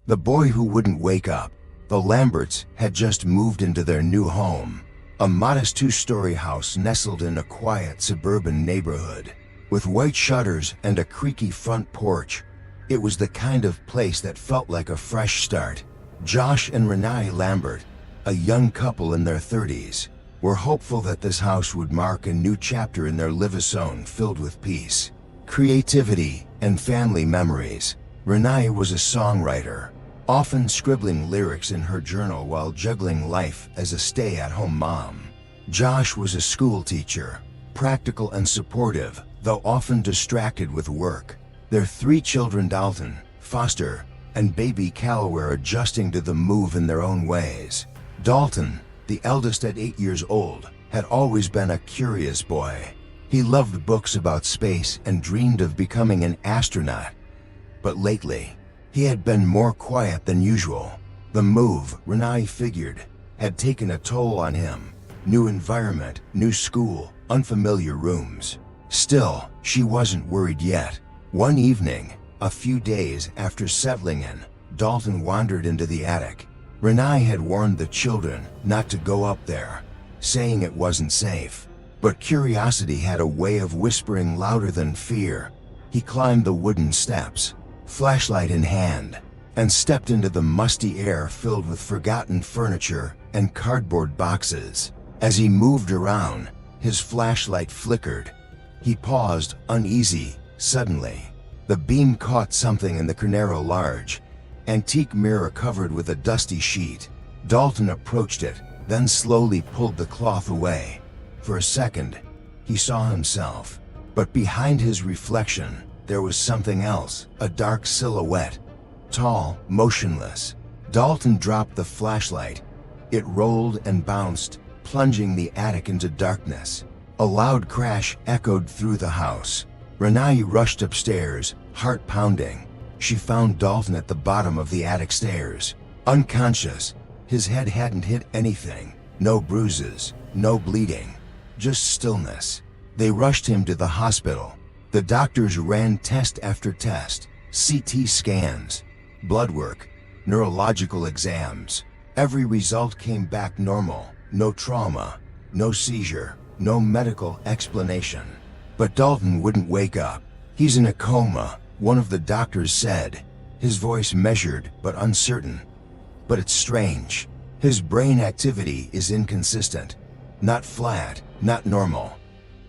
The boy who wouldn't wake up. The Lamberts had just moved into their new home, a modest two-story house nestled in a quiet suburban neighborhood. With white shutters and a creaky front porch, it was the kind of place that felt like a fresh start. Josh and Renee Lambert, a young couple in their 30s, were hopeful that this house would mark a new chapter in their live-a-zone filled with peace, creativity, and family memories. Renee was a songwriter, often scribbling lyrics in her journal while juggling life as a stay-at-home mom. Josh was a school teacher, practical and supportive, though often distracted with work. Their 3 children, Dalton, Foster, and baby Cal, were adjusting to the move in their own ways. Dalton, the eldest at 8 years old, had always been a curious boy. He loved books about space and dreamed of becoming an astronaut. But lately, he had been more quiet than usual. The move, Renee figured, had taken a toll on him. New environment, new school, unfamiliar rooms. Still, she wasn't worried yet. One evening, a few days after settling in, Dalton wandered into the attic. Renee had warned the children not to go up there, saying it wasn't safe. But curiosity had a way of whispering louder than fear. He climbed the wooden steps, flashlight in hand, and stepped into the musty air filled with forgotten furniture and cardboard boxes. As he moved around, his flashlight flickered. He paused, uneasy. Suddenly, the beam caught something in the Carnero large, antique mirror covered with a dusty sheet. Dalton approached it, then slowly pulled the cloth away. For a second, he saw himself, but behind his reflection, there was something else, a dark silhouette, tall, motionless. Dalton dropped the flashlight. It rolled and bounced, plunging the attic into darkness. A loud crash echoed through the house. Renee rushed upstairs, heart pounding. She found Dalton at the bottom of the attic stairs, unconscious. His head hadn't hit anything. No bruises, no bleeding, just stillness. They rushed him to the hospital. The doctors ran test after test, CT scans, blood work, neurological exams. Every result came back normal. No trauma, no seizure, no medical explanation. But Dalton wouldn't wake up. "He's in a coma," one of the doctors said, his voice measured but uncertain. "But it's strange. His brain activity is inconsistent. Not flat, not normal.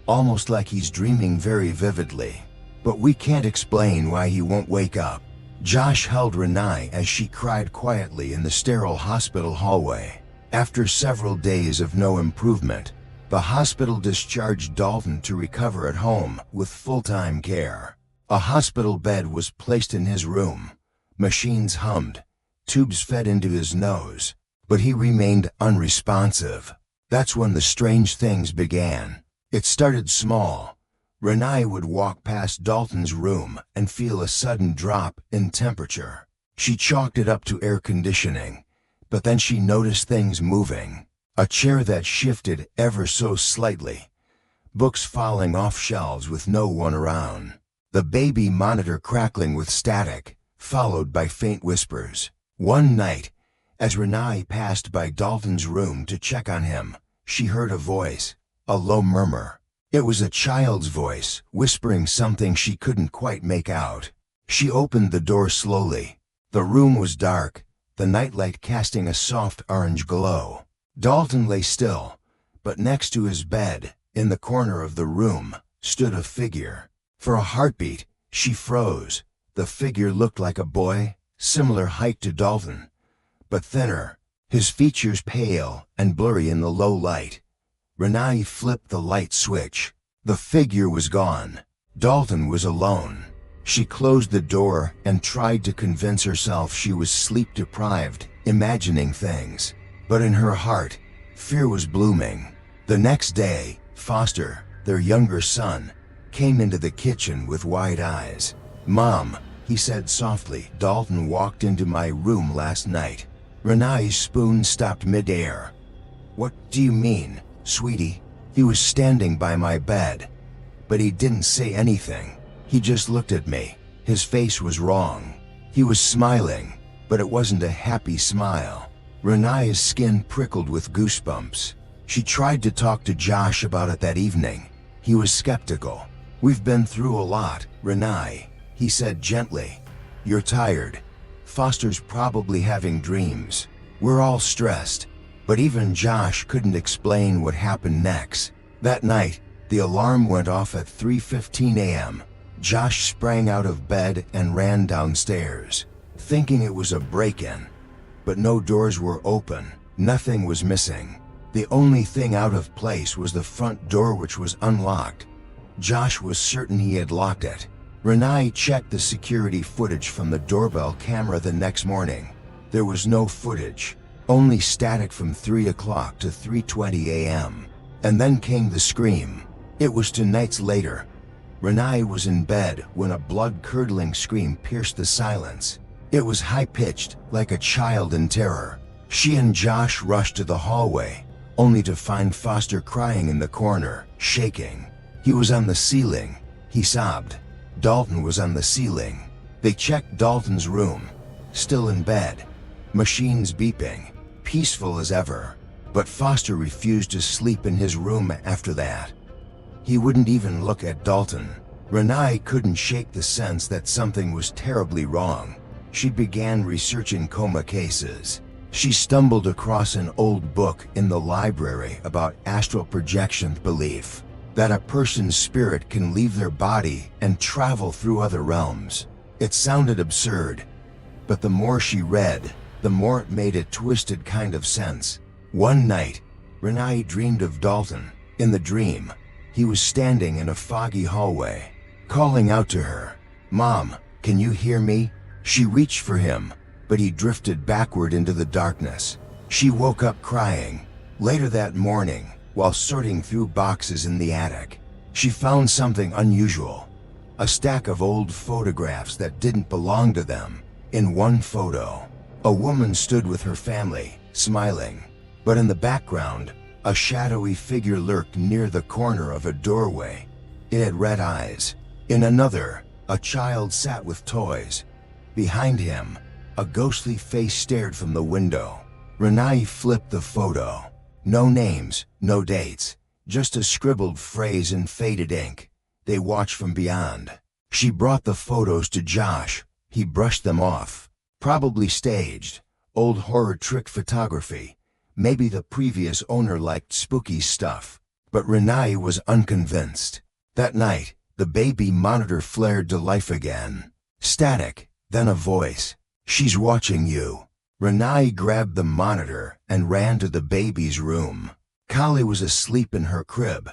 Almost like he's dreaming very vividly. But we can't explain why he won't wake up." Josh held Renee as she cried quietly in the sterile hospital hallway. After several days of no improvement, the hospital discharged Dalton to recover at home with full-time care. A hospital bed was placed in his room. Machines hummed. Tubes fed into his nose. But he remained unresponsive. That's when the strange things began. It started small. Renee would walk past Dalton's room and feel a sudden drop in temperature. She chalked it up to air conditioning, but then she noticed things moving. A chair that shifted ever so slightly. Books falling off shelves with no one around. The baby monitor crackling with static, followed by faint whispers. One night, as Renee passed by Dalton's room to check on him, she heard a voice, a low murmur. It was a child's voice, whispering something she couldn't quite make out. She opened the door slowly. The room was dark, the nightlight casting a soft orange glow. Dalton lay still, but next to his bed, in the corner of the room, stood a figure. For a heartbeat, she froze. The figure looked like a boy, similar height to Dalton, but thinner, his features pale and blurry in the low light. Renee flipped the light switch. The figure was gone. Dalton was alone. She closed the door and tried to convince herself she was sleep-deprived, imagining things. But in her heart, fear was blooming. The next day, Foster, their younger son, came into the kitchen with wide eyes. "Mom," he said softly, "Dalton walked into my room last night." Renee's spoon stopped mid-air. "What do you mean, sweetie?" "He was standing by my bed, but he didn't say anything. He just looked at me. His face was wrong. He was smiling, but it wasn't a happy smile. Renae's skin prickled with goosebumps. She tried to talk to Josh about it that evening. He was skeptical. "We've been through a lot, Renae," he said gently. "You're tired. Foster's probably having dreams. We're all stressed." But even Josh couldn't explain what happened next. That night, the alarm went off at 3:15 a.m. Josh sprang out of bed and ran downstairs, thinking it was a break-in. But no doors were open, nothing was missing. The only thing out of place was the front door, which was unlocked. Josh was certain he had locked it. Renae checked the security footage from the doorbell camera the next morning. There was no footage, only static from 3 o'clock to 3:20 a.m. And then came the scream. It was 2 nights later. Renae was in bed when a blood-curdling scream pierced the silence. It was high-pitched, like a child in terror. She and Josh rushed to the hallway, only to find Foster crying in the corner, shaking. He was on the ceiling, he sobbed. Dalton was on the ceiling. They checked Dalton's room, still in bed, machines beeping, peaceful as ever. But Foster refused to sleep in his room after that. He wouldn't even look at Dalton. Renae couldn't shake the sense that something was terribly wrong. She began researching coma cases. She stumbled across an old book in the library about astral projection, belief that a person's spirit can leave their body and travel through other realms. It sounded absurd, but the more she read, the more it made a twisted kind of sense. One night, Renae dreamed of Dalton. In the dream, he was standing in a foggy hallway, calling out to her, "Mom, can you hear me?" She reached for him, but he drifted backward into the darkness. She woke up crying. Later that morning, while sorting through boxes in the attic, she found something unusual. A stack of old photographs that didn't belong to them. In one photo, a woman stood with her family, smiling. But in the background, a shadowy figure lurked near the corner of a doorway. It had red eyes. In another, a child sat with toys. Behind him, a ghostly face stared from the window. Renae flipped the photo. No names, no dates, just a scribbled phrase in faded ink. "They watch from beyond." She brought the photos to Josh. He brushed them off. Probably staged, old horror trick photography. Maybe the previous owner liked spooky stuff. But Renae was unconvinced. That night, the baby monitor flared to life again. Static, then a voice. "She's watching you." Renae grabbed the monitor and ran to the baby's room. Kali was asleep in her crib,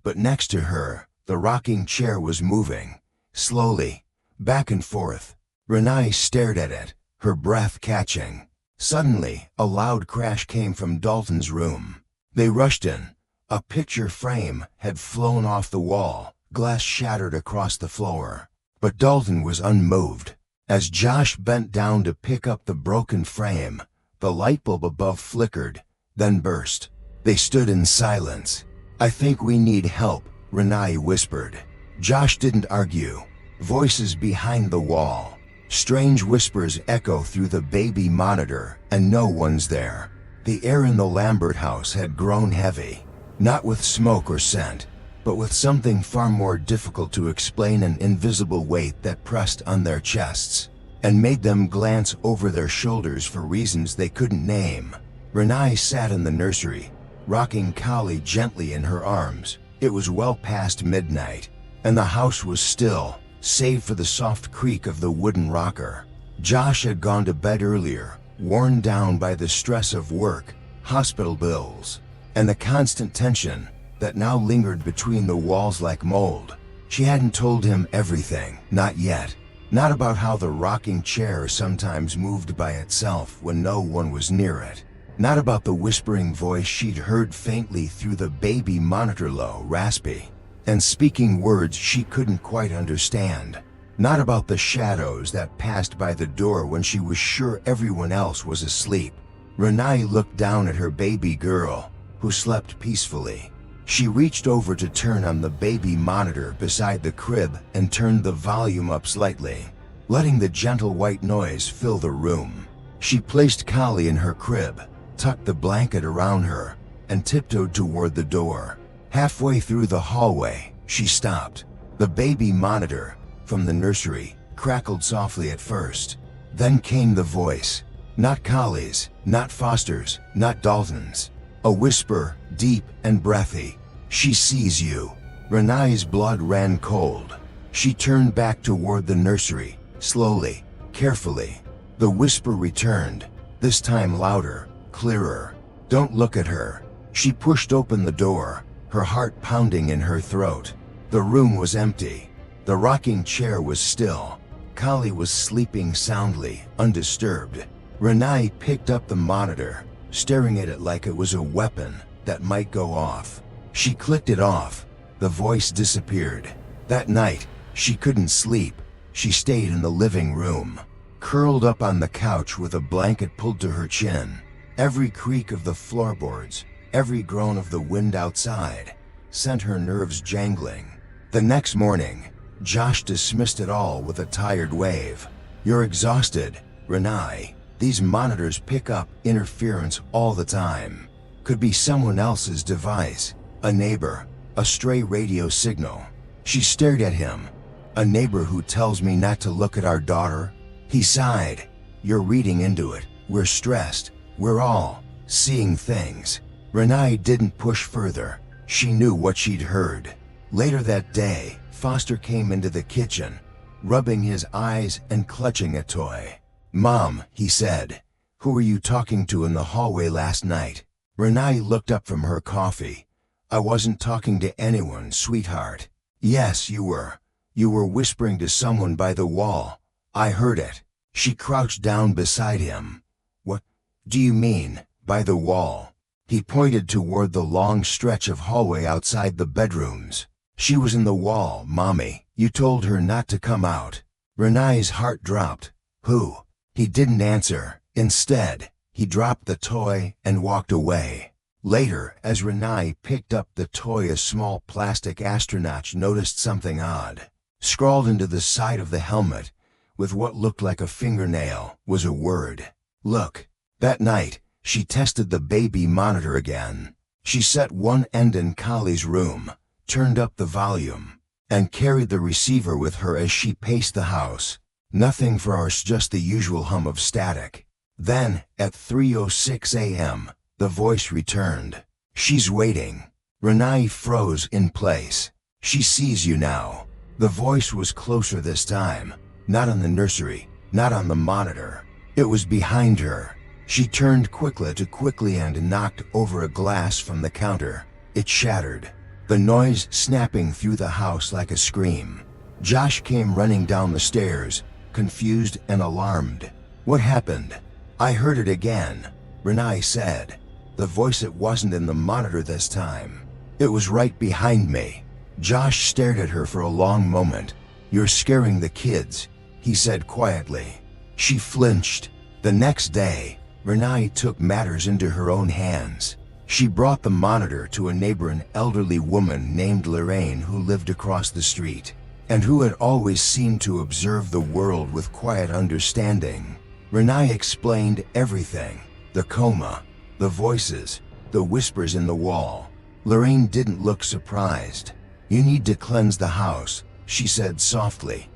but next to her, the rocking chair was moving, slowly, back and forth. Renae stared at it, her breath catching. Suddenly, a loud crash came from Dalton's room. They rushed in. A picture frame had flown off the wall, glass shattered across the floor. But Dalton was unmoved. As Josh bent down to pick up the broken frame, the light bulb above flickered, then burst. They stood in silence. "I think we need help," Renae whispered. Josh didn't argue. Voices behind the wall. Strange whispers echo through the baby monitor, and no one's there. The air in the Lambert house had grown heavy, not with smoke or scent, but with something far more difficult to explain, an invisible weight that pressed on their chests and made them glance over their shoulders for reasons they couldn't name. Renae sat in the nursery, rocking Kali gently in her arms. It was well past midnight, and the house was still, save for the soft creak of the wooden rocker. Josh had gone to bed earlier, worn down by the stress of work, hospital bills, and the constant tension that now lingered between the walls like mold. She hadn't told him everything, not yet. Not about how the rocking chair sometimes moved by itself when no one was near it. Not about the whispering voice she'd heard faintly through the baby monitor, low, raspy, and speaking words she couldn't quite understand. Not about the shadows that passed by the door when she was sure everyone else was asleep. Renae looked down at her baby girl, who slept peacefully. She reached over to turn on the baby monitor beside the crib and turned the volume up slightly, letting the gentle white noise fill the room. She placed Callie in her crib, tucked the blanket around her, and tiptoed toward the door. Halfway through the hallway, she stopped. The baby monitor, from the nursery, crackled softly at first. Then came the voice. Not Callie's, not Foster's, not Dalton's. A whisper, deep and breathy. "She sees you." Renee's blood ran cold. She turned back toward the nursery, slowly, carefully. The whisper returned, this time louder, clearer. "Don't look at her." She pushed open the door, her heart pounding in her throat. The room was empty. The rocking chair was still. Callie was sleeping soundly, undisturbed. Renee picked up the monitor, staring at it like it was a weapon that might go off. She clicked it off. The voice disappeared. That night, she couldn't sleep. She stayed in the living room, curled up on the couch with a blanket pulled to her chin. Every creak of the floorboards, every groan of the wind outside, sent her nerves jangling. The next morning, Josh dismissed it all with a tired wave. "You're exhausted, Renee. These monitors pick up interference all the time. Could be someone else's device, a neighbor, a stray radio signal." She stared at him. "A neighbor who tells me not to look at our daughter?" He sighed. "You're reading into it. We're stressed. We're all seeing things." Renee didn't push further. She knew what she'd heard. Later that day, Foster came into the kitchen, rubbing his eyes and clutching a toy. "Mom," he said, "who were you talking to in the hallway last night?" Renee looked up from her coffee. "I wasn't talking to anyone, sweetheart." "Yes, you were. You were whispering to someone by the wall. I heard it." She crouched down beside him. "What do you mean, by the wall?" He pointed toward the long stretch of hallway outside the bedrooms. "She was in the wall, Mommy. You told her not to come out." Renee's heart dropped. "Who?" He didn't answer. Instead, he dropped the toy and walked away. Later, as Renee picked up the toy, a small plastic astronaut noticed something odd. Scrawled into the side of the helmet, with what looked like a fingernail, was a word. "Look." That night, she tested the baby monitor again. She set one end in Callie's room, turned up the volume, and carried the receiver with her as she paced the house. Nothing for hours, just the usual hum of static. Then, at 3:06 a.m., the voice returned. "She's waiting." Renee froze in place. "She sees you now." The voice was closer this time, not on the nursery, not on the monitor. It was behind her. She turned quickly and knocked over a glass from the counter. It shattered, the noise snapping through the house like a scream. Josh came running down the stairs, confused and alarmed. "What happened?" "I heard it again," Renee said. The voice, it wasn't in the monitor this time. It was right behind me. Josh stared at her for a long moment. "You're scaring the kids," he said quietly. She flinched. The next day, Renee took matters into her own hands. She brought the monitor to a neighbor, an elderly woman named Lorraine, who lived across the street, and who had always seemed to observe the world with quiet understanding. Renee explained everything: the coma, the voices, the whispers in the wall. Lorraine didn't look surprised. "You need to cleanse the house," she said softly.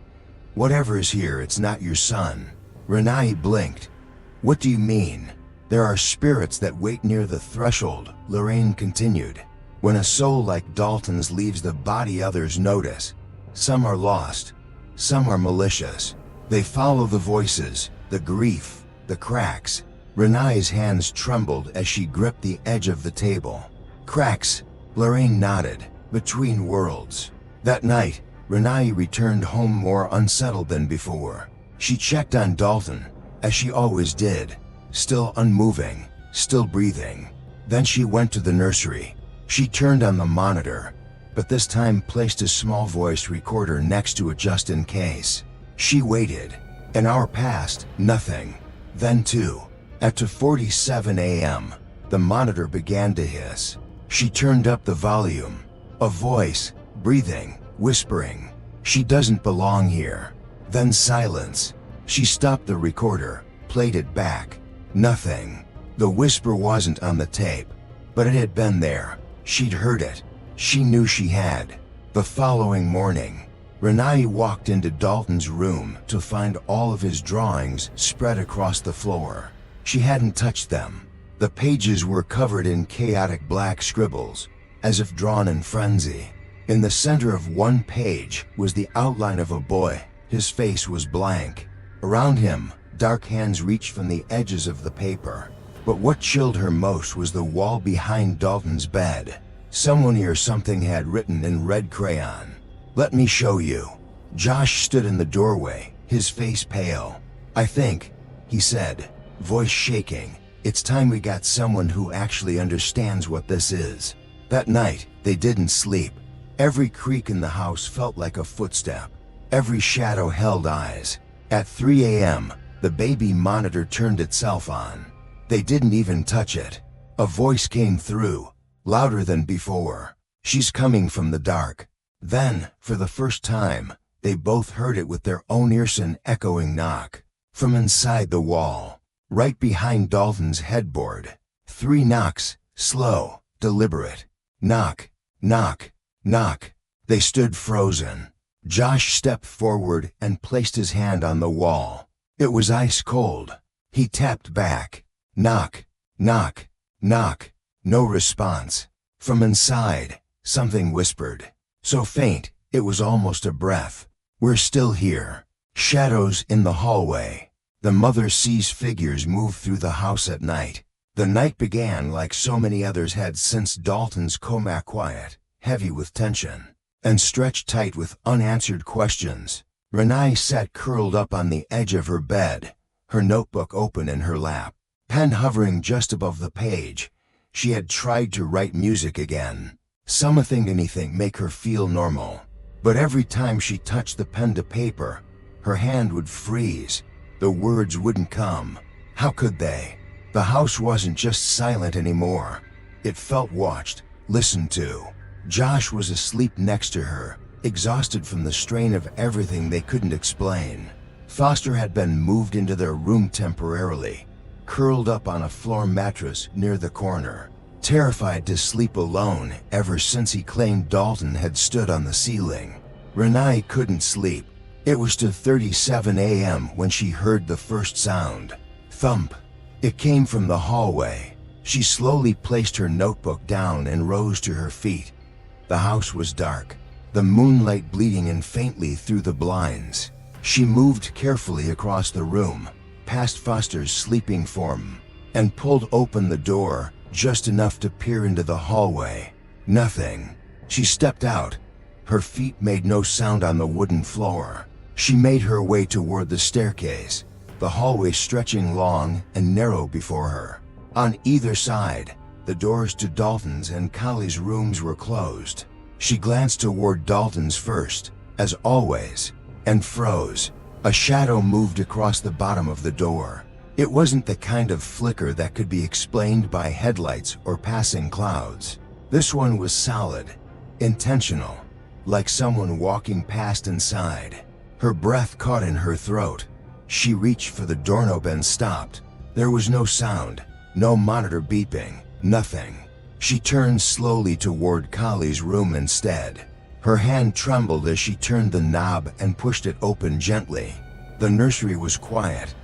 "Whatever's here, it's not your son." Renee blinked. "What do you mean?" "There are spirits that wait near the threshold," Lorraine continued. "When a soul like Dalton's leaves the body, others notice. Some are lost, some are malicious. They follow the voices, the grief, the cracks." Renee's hands trembled as she gripped the edge of the table. "Cracks," Lorraine nodded, "between worlds." That night, Renee returned home more unsettled than before. She checked on Dalton, as she always did, still unmoving, still breathing. Then she went to the nursery. She turned on the monitor, but this time placed a small voice recorder next to it just in case. She waited. An hour passed, nothing. Then at 2:47 a.m., the monitor began to hiss. She turned up the volume. A voice, breathing, whispering, "She doesn't belong here." Then silence. She stopped the recorder, played it back. Nothing. The whisper wasn't on the tape, but it had been there. She'd heard it. She knew she had. The following morning, Renai walked into Dalton's room to find all of his drawings spread across the floor. She hadn't touched them. The pages were covered in chaotic black scribbles, as if drawn in frenzy. In the center of one page was the outline of a boy. His face was blank. Around him, dark hands reached from the edges of the paper. But what chilled her most was the wall behind Dalton's bed. Someone or something had written in red crayon, "Let me show you." Josh stood in the doorway, his face pale. "I think," he said, voice shaking, "it's time we got someone who actually understands what this is." That night, they didn't sleep. Every creak in the house felt like a footstep. Every shadow held eyes. At 3 a.m., the baby monitor turned itself on. They didn't even touch it. A voice came through, louder than before. "She's coming from the dark." Then, for the first time, they both heard it with their own ears, an echoing knock. From inside the wall, right behind Dalton's headboard. 3 knocks, slow, deliberate. Knock, knock, knock. They stood frozen. Josh stepped forward and placed his hand on the wall. It was ice cold. He tapped back. Knock, knock, knock. No response. From inside, something whispered. So faint, it was almost a breath. "We're still here." Shadows in the hallway. The mother sees figures move through the house at night. The night began like so many others had since Dalton's coma, quiet, heavy with tension, and stretched tight with unanswered questions. Renai sat curled up on the edge of her bed, her notebook open in her lap, pen hovering just above the page. She had tried to write music again, anything make her feel normal. But every time she touched the pen to paper, her hand would freeze. The words wouldn't come. How could they? The house wasn't just silent anymore. It felt watched, listened to. Josh was asleep next to her, exhausted from the strain of everything they couldn't explain. Foster had been moved into their room temporarily, curled up on a floor mattress near the corner, terrified to sleep alone ever since he claimed Dalton had stood on the ceiling. Renai couldn't sleep. It was 2:37 a.m. when she heard the first sound. Thump. It came from the hallway. She slowly placed her notebook down and rose to her feet. The house was dark, the moonlight bleeding in faintly through the blinds. She moved carefully across the room, past Foster's sleeping form, and pulled open the door just enough to peer into the hallway. Nothing. She stepped out. Her feet made no sound on the wooden floor. She made her way toward the staircase, the hallway stretching long and narrow before her. On either side, the doors to Dalton's and Kali's rooms were closed. She glanced toward Dalton's first, as always, and froze. A shadow moved across the bottom of the door. It wasn't the kind of flicker that could be explained by headlights or passing clouds. This one was solid, intentional, like someone walking past inside. Her breath caught in her throat. She reached for the doorknob and stopped. There was no sound, no monitor beeping, nothing. She turned slowly toward Kali's room instead. Her hand trembled as she turned the knob and pushed it open gently. The nursery was quiet.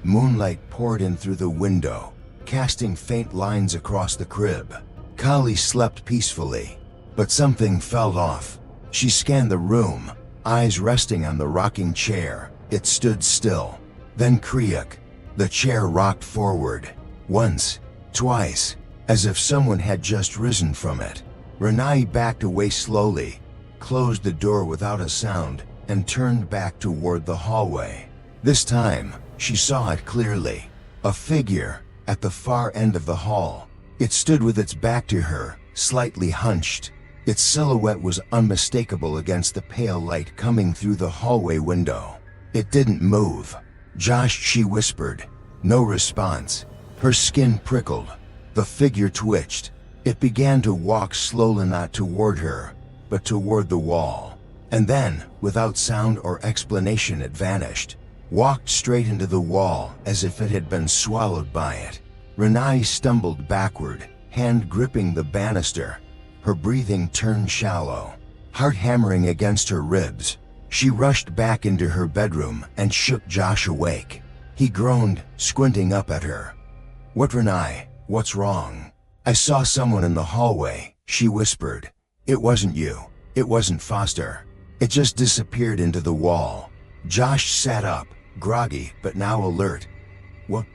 Moonlight poured in through the window, casting faint lines across the crib. Kali slept peacefully, but something felt off. She scanned the room, eyes resting on the rocking chair. It stood still. Then creak. The chair rocked forward. Once, twice, as if someone had just risen from it. Renai backed away slowly, closed the door without a sound, and turned back toward the hallway. This time, she saw it clearly. A figure at the far end of the hall. It stood with its back to her, slightly hunched. Its silhouette was unmistakable against the pale light coming through the hallway window. It didn't move. "Josh," she whispered. No response. Her skin prickled. The figure twitched. It began to walk slowly, not toward her, but toward the wall. And then, without sound or explanation, it vanished. walked straight into the wall as if it had been swallowed by it. Renai stumbled backward, hand gripping the banister. Her breathing turned shallow, heart hammering against her ribs. She rushed back into her bedroom and shook Josh awake. He groaned, squinting up at her. "What, Renai? What's wrong?" "I saw someone in the hallway," she whispered. "It wasn't you. It wasn't Foster. It just disappeared into the wall." Josh sat up, groggy but now alert. What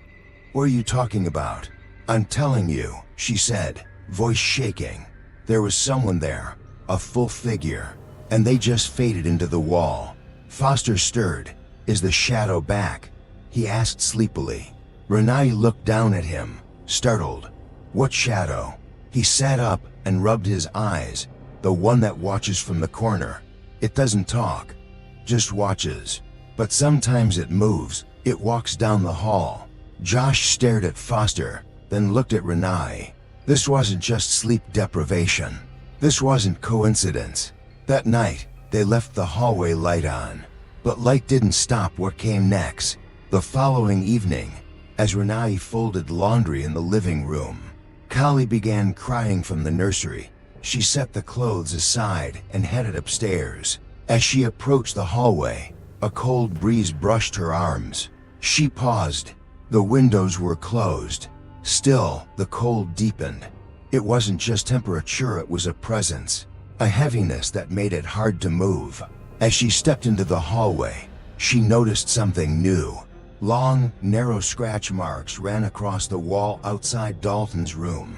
are you talking about?" "I'm telling you," she said, voice shaking. "There was someone there, a full figure, and they just faded into the wall." Foster stirred. "Is the shadow back?" he asked sleepily. Renai looked down at him, startled. "What shadow?" He sat up and rubbed his eyes. "The one that watches from the corner. It doesn't talk, just watches. But sometimes it moves, it walks down the hall." Josh stared at Foster, then looked at Renai. This wasn't just sleep deprivation. This wasn't coincidence. That night, they left the hallway light on. But light didn't stop what came next. The following evening, as Renai folded laundry in the living room, Kali began crying from the nursery. She set the clothes aside and headed upstairs. As she approached the hallway, a cold breeze brushed her arms. She paused. The windows were closed. Still, the cold deepened. It wasn't just temperature, it was a presence, a heaviness that made it hard to move. As she stepped into the hallway, she noticed something new. Long, narrow scratch marks ran across the wall outside Dalton's room,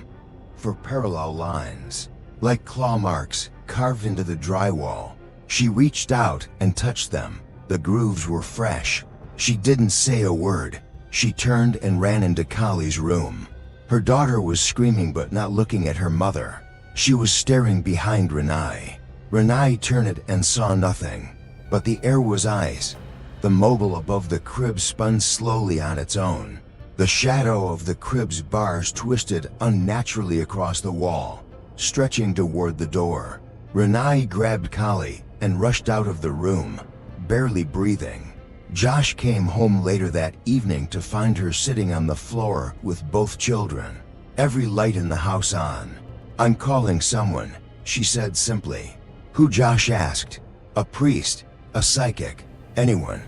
for parallel lines, like claw marks carved into the drywall. She reached out and touched them. The grooves were fresh. She didn't say a word. She turned and ran into Kali's room. Her daughter was screaming but not looking at her mother. She was staring behind Renai. Renai turned and saw nothing, but the air was ice. The mobile above the crib spun slowly on its own. The shadow of the crib's bars twisted unnaturally across the wall, stretching toward the door. Renai grabbed Kali and rushed out of the room, barely breathing. Josh came home later that evening to find her sitting on the floor with both children, every light in the house on. "I'm calling someone," she said simply. "Who?" Josh asked. "A priest, a psychic, anyone.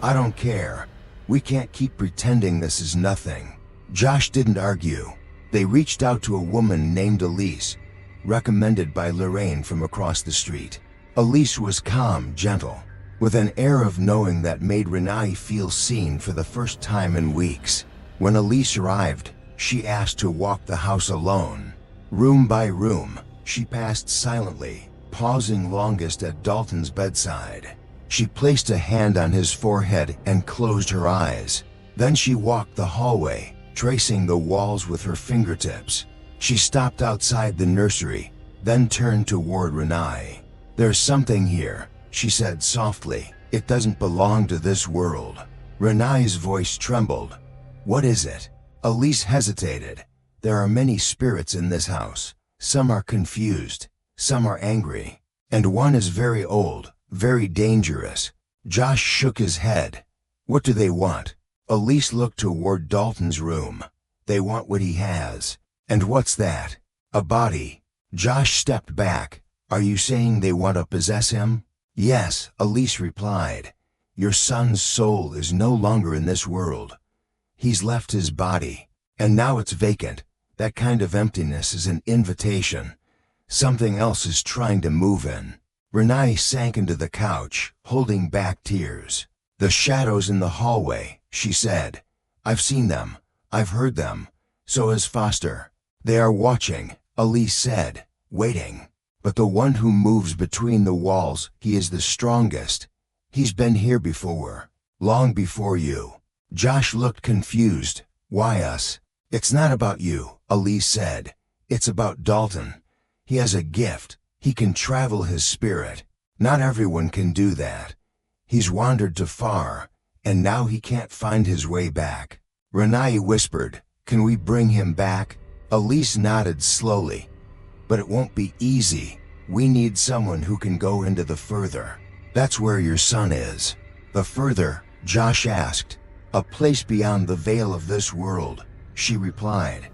I don't care. We can't keep pretending this is nothing." Josh didn't argue. They reached out to a woman named Elise, recommended by Lorraine from across the street. Elise was calm, gentle, with an air of knowing that made Renai feel seen for the first time in weeks. When Elise arrived, she asked to walk the house alone. Room by room, she passed silently, pausing longest at Dalton's bedside. She placed a hand on his forehead and closed her eyes. Then she walked the hallway, tracing the walls with her fingertips. She stopped outside the nursery, then turned toward Renai. "There's something here," she said softly. "It doesn't belong to this world." Renai's voice trembled. "What is it?" Elise hesitated. "There are many spirits in this house. Some are confused, some are angry, and one is very old, very dangerous." Josh shook his head. "What do they want?" Elise looked toward Dalton's room. "They want what he has." "And what's that?" "A body." Josh stepped back. "Are you saying they want to possess him?" "Yes," Elise replied. "Your son's soul is no longer in this world. He's left his body, and now it's vacant. That kind of emptiness is an invitation. Something else is trying to move in." Renai sank into the couch, holding back tears. "The shadows in the hallway," she said. "I've seen them. I've heard them. So has Foster." "They are watching," Elise said, "waiting. But the one who moves between the walls, he is the strongest. He's been here before, long before you." Josh looked confused. "Why us?" "It's not about you," Elise said. "It's about Dalton. He has a gift. He can travel his spirit. Not everyone can do that. He's wandered too far, and now he can't find his way back." Renai whispered, "Can we bring him back?" Elise nodded slowly. "But it won't be easy. We need someone who can go into the further. That's where your son is." "The further?" Josh asked. A place beyond the veil of this world, she replied.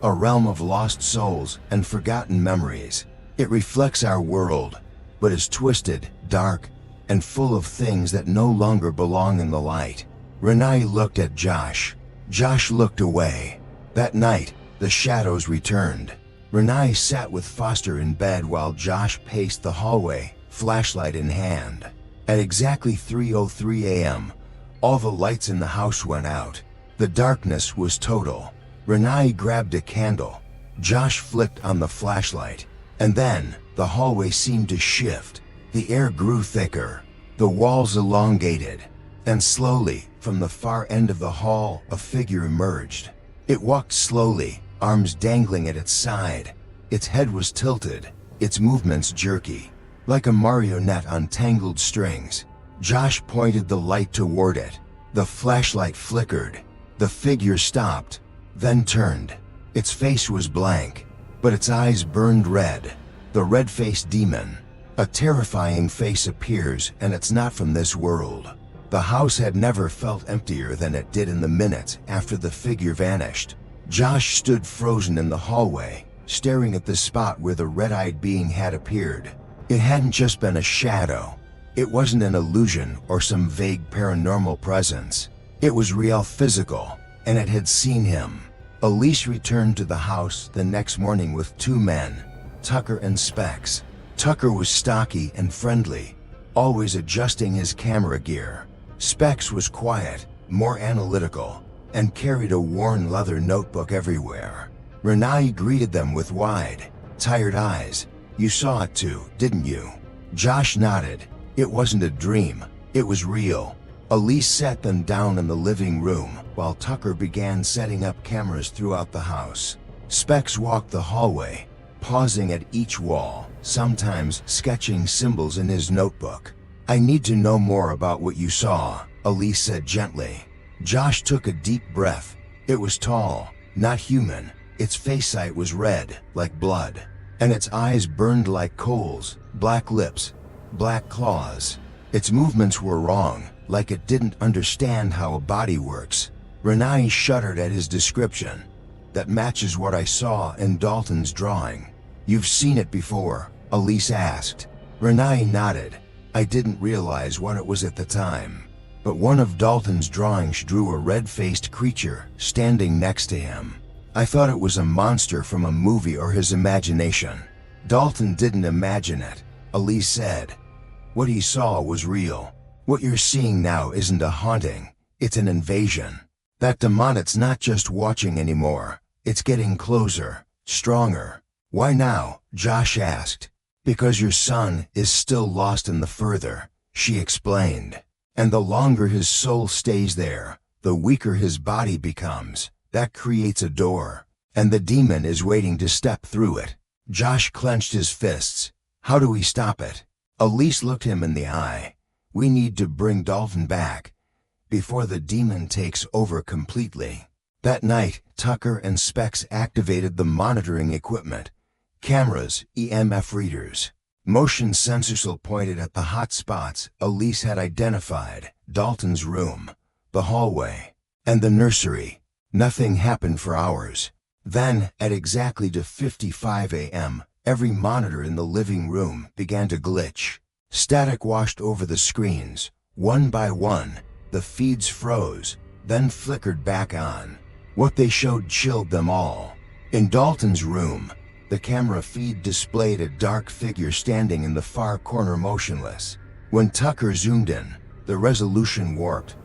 A realm of lost souls and forgotten memories. It reflects our world, but is twisted, dark, and full of things that no longer belong in the light. Renai looked at Josh. Josh looked away. That night, the shadows returned. Renai sat with Foster in bed while Josh paced the hallway, flashlight in hand. At exactly 3:03 a.m., all the lights in the house went out. The darkness was total. Renai grabbed a candle. Josh flicked on the flashlight. And then, the hallway seemed to shift. The air grew thicker. The walls elongated. And slowly, from the far end of the hall, a figure emerged. It walked slowly, arms dangling at its side. Its head was tilted, its movements jerky, like a marionette on tangled strings. Josh pointed the light toward it. The flashlight flickered. The figure stopped, then turned. Its face was blank, but its eyes burned red. The red-faced demon. A terrifying face appears, and it's not from this world. The house had never felt emptier than it did in the minutes after the figure vanished. Josh stood frozen in the hallway, staring at the spot where the red-eyed being had appeared. It hadn't just been a shadow. It wasn't an illusion or some vague paranormal presence. It was real, physical, and it had seen him. Elise returned to the house the next morning with two men, Tucker and Specs. Tucker was stocky and friendly, always adjusting his camera gear. Specs was quiet, more analytical, and carried a worn leather notebook everywhere. Renai greeted them with wide, tired eyes. You saw it too, didn't you? Josh nodded. It wasn't a dream, it was real. Elise sat them down in the living room while Tucker began setting up cameras throughout the house. Specs walked the hallway, pausing at each wall, sometimes sketching symbols in his notebook. I need to know more about what you saw, Elise said gently. Josh took a deep breath. It was tall, not human. Its face was red, like blood, and its eyes burned like coals, black lips, black claws. Its movements were wrong, like it didn't understand how a body works. Renai shuddered at his description. That matches what I saw in Dalton's drawing. You've seen it before? Elise asked. Renai nodded. I didn't realize what it was at the time, but one of Dalton's drawings drew a red-faced creature standing next to him. I thought it was a monster from a movie or his imagination. Dalton didn't imagine it, Elise said. What he saw was real. What you're seeing now isn't a haunting, it's an invasion. That demon's not just watching anymore, it's getting closer, stronger. Why now? Josh asked. Because your son is still lost in the further, she explained. And the longer his soul stays there, the weaker his body becomes. That creates a door, and the demon is waiting to step through it. Josh clenched his fists. How do we stop it? Elise looked him in the eye. We need to bring Dalton back, before the demon takes over completely. That night, Tucker and Specs activated the monitoring equipment. Cameras, EMF readers, motion sensors pointed at the hot spots Elise had identified. Dalton's room, the hallway, and the nursery. Nothing happened for hours. Then, at exactly 2:55 a.m., every monitor in the living room began to glitch. Static washed over the screens. One by one, the feeds froze, then flickered back on. What they showed chilled them all. In Dalton's room, the camera feed displayed a dark figure standing in the far corner motionless. When Tucker zoomed in, the resolution warped.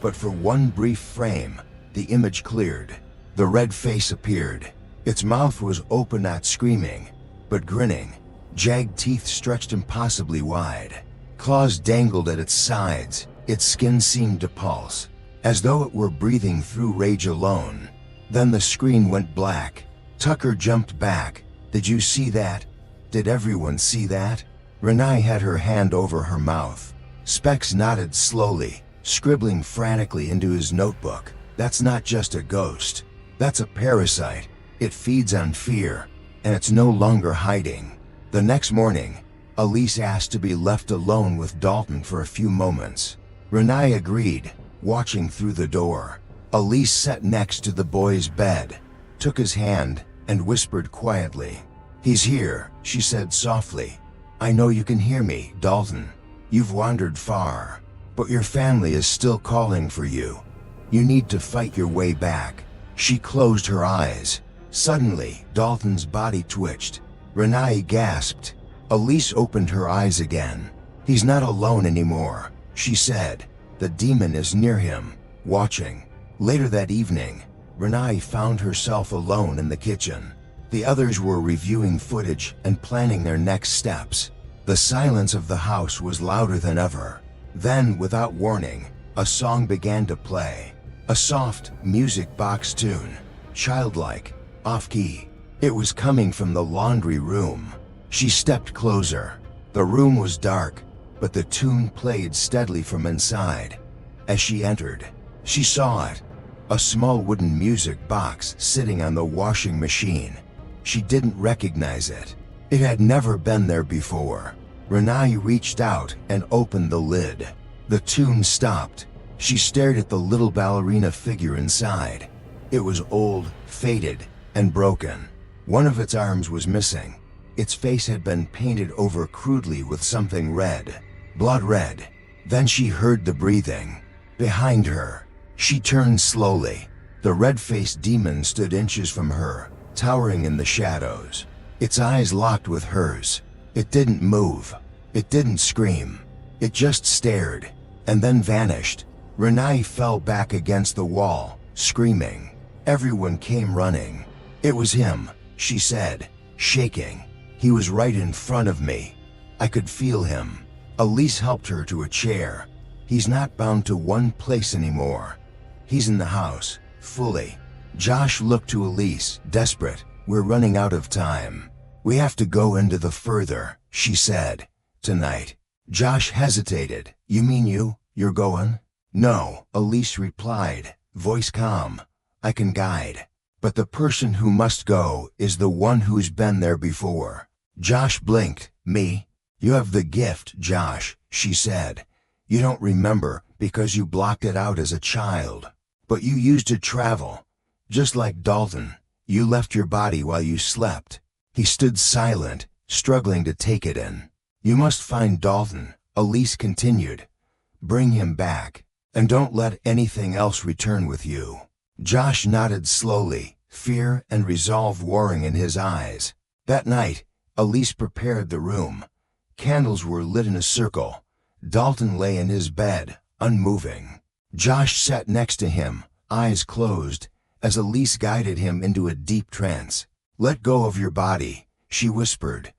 But for one brief frame, the image cleared. The red face appeared. Its mouth was open, not screaming, but grinning. Jagged teeth stretched impossibly wide. Claws dangled at its sides. Its skin seemed to pulse, as though it were breathing through rage alone. Then the screen went black. Tucker jumped back. Did you see that? Did everyone see that? Renai had her hand over her mouth. Specs nodded slowly, scribbling frantically into his notebook. That's not just a ghost. That's a parasite. It feeds on fear, and it's no longer hiding. The next morning, Elise asked to be left alone with Dalton for a few moments. Renai agreed, watching through the door. Elise sat next to the boy's bed, took his hand, and whispered quietly. "He's here," she said softly. "I know you can hear me, Dalton. You've wandered far, but your family is still calling for you. You need to fight your way back." She closed her eyes. Suddenly, Dalton's body twitched. Renai gasped. Elise opened her eyes again. "He's not alone anymore," she said. "The demon is near him, watching." Later that evening, Renai found herself alone in the kitchen. The others were reviewing footage and planning their next steps. The silence of the house was louder than ever. Then, without warning, a song began to play. A soft, music box tune, childlike, off-key. It was coming from the laundry room. She stepped closer. The room was dark, but the tune played steadily from inside. As she entered, she saw it. A small wooden music box sitting on the washing machine. She didn't recognize it. It had never been there before. Renai reached out and opened the lid. The tune stopped. She stared at the little ballerina figure inside. It was old, faded, and broken. One of its arms was missing. Its face had been painted over crudely with something red. Blood red. Then she heard the breathing. Behind her. She turned slowly. The red-faced demon stood inches from her, towering in the shadows. Its eyes locked with hers. It didn't move. It didn't scream. It just stared, and then vanished. Renai fell back against the wall, screaming. Everyone came running. "It was him," she said, shaking. "He was right in front of me. I could feel him." Elise helped her to a chair. "He's not bound to one place anymore. He's in the house, fully." Josh looked to Elise, desperate. "We're running out of time. We have to go into the further," she said. "Tonight." Josh hesitated. "You mean you're going?" "No," Elise replied, voice calm. "I can guide. But the person who must go is the one who's been there before." Josh blinked. "Me? You have the gift, Josh," she said. "You don't remember because you blocked it out as a child. But you used to travel. Just like Dalton, you left your body while you slept." He stood silent, struggling to take it in. "You must find Dalton," Elise continued. "Bring him back, and don't let anything else return with you." Josh nodded slowly, fear and resolve warring in his eyes. That night, Elise prepared the room. Candles were lit in a circle. Dalton lay in his bed, unmoving. Josh sat next to him, eyes closed, as Elise guided him into a deep trance. "Let go of your body," she whispered.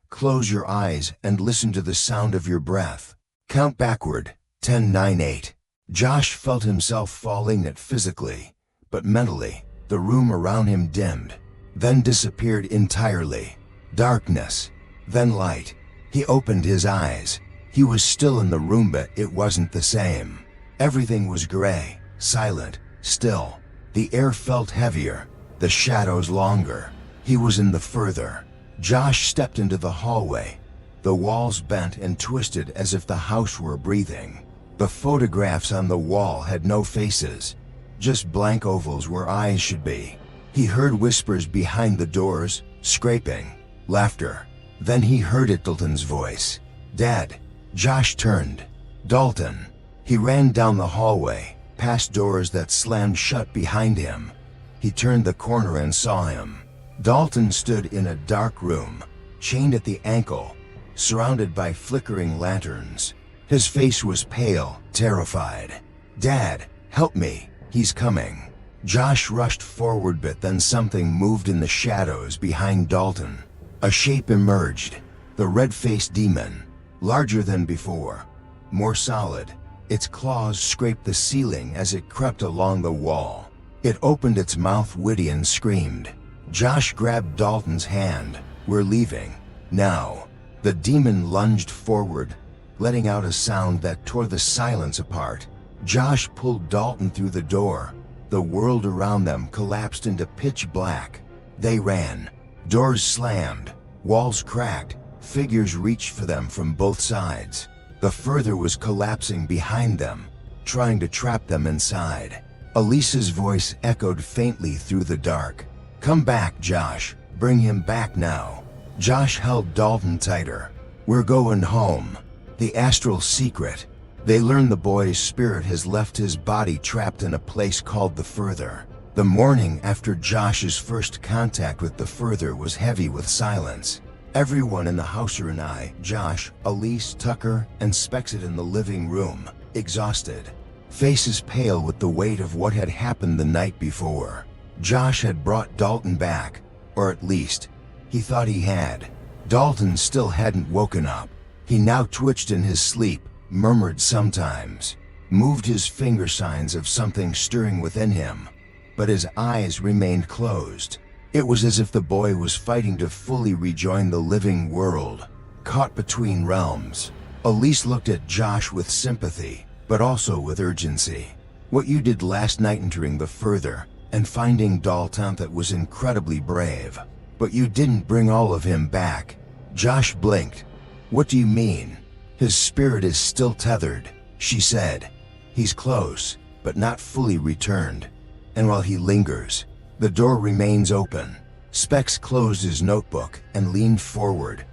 "Close your eyes and listen to the sound of your breath. Count backward, 10, 9, 8. Josh felt himself falling not physically, but mentally. The room around him dimmed, then disappeared entirely. Darkness, then light. He opened his eyes. He was still in the room, but it wasn't the same. Everything was gray, silent, still. The air felt heavier, the shadows longer. He was in the further. Josh stepped into the hallway. The walls bent and twisted as if the house were breathing. The photographs on the wall had no faces, just blank ovals where eyes should be. He heard whispers behind the doors, scraping, laughter. Then he heard Dalton's voice. "Dad." Josh turned. "Dalton." He ran down the hallway, past doors that slammed shut behind him. He turned the corner and saw him. Dalton stood in a dark room, chained at the ankle, surrounded by flickering lanterns. His face was pale, terrified. "Dad, help me, he's coming." Josh rushed forward, but then something moved in the shadows behind Dalton. A shape emerged, the red-faced demon, larger than before, more solid. Its claws scraped the ceiling as it crept along the wall. It opened its mouth witty and screamed. Josh grabbed Dalton's hand. "We're leaving. Now." The demon lunged forward, letting out a sound that tore the silence apart. Josh pulled Dalton through the door. The world around them collapsed into pitch black. They ran. Doors slammed, walls cracked, figures reached for them from both sides. The further was collapsing behind them, trying to trap them inside. Elise's voice echoed faintly through the dark. "Come back, Josh. Bring him back now." Josh held Dalton tighter. "We're going home. The astral secret." They learn the boy's spirit has left his body trapped in a place called the Further. The morning after Josh's first contact with the Further was heavy with silence. Everyone in the house, Renai, Josh, Elise, Tucker, and Specs in the living room, exhausted. Faces pale with the weight of what had happened the night before. Josh had brought Dalton back, or at least, he thought he had. Dalton still hadn't woken up. He now twitched in his sleep, murmured sometimes, moved his finger signs of something stirring within him, but his eyes remained closed. It was as if the boy was fighting to fully rejoin the living world, caught between realms. Elise looked at Josh with sympathy, but also with urgency. "What you did last night entering the Further and finding Dalton, that was incredibly brave. But you didn't bring all of him back." Josh blinked. "What do you mean?" "His spirit is still tethered," she said. "He's close, but not fully returned. And while he lingers, the door remains open." Specs closed his notebook and leaned forward.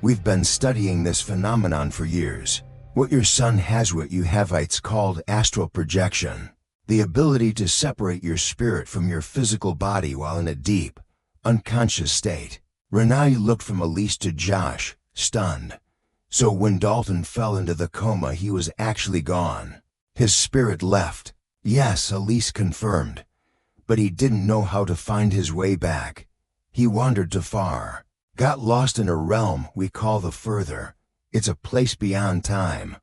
"We've been studying this phenomenon for years. What your son has, what you have, it's called astral projection. The ability to separate your spirit from your physical body while in a deep, unconscious state." Renai looked from Elise to Josh, stunned. "So when Dalton fell into the coma, he was actually gone. His spirit left." "Yes," Elise confirmed. "But he didn't know how to find his way back. He wandered too far. Got lost in a realm we call the Further. It's a place beyond time,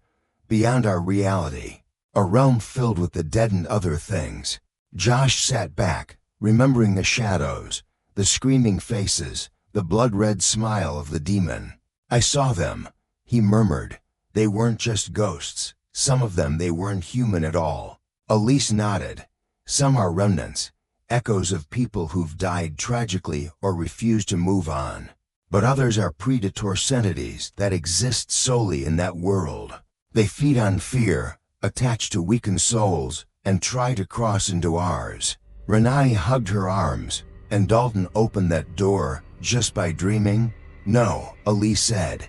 beyond our reality. A realm filled with the dead and other things." Josh sat back, remembering the shadows, the screaming faces, the blood-red smile of the demon. "I saw them," he murmured. "They weren't just ghosts. Some of them, they weren't human at all." Elise nodded. "Some are remnants, echoes of people who've died tragically or refused to move on. But others are predator entities that exist solely in that world. They feed on fear, attach to weakened souls, and try to cross into ours." Renai hugged her arms. "And Dalton opened that door just by dreaming?" "No," Elise said.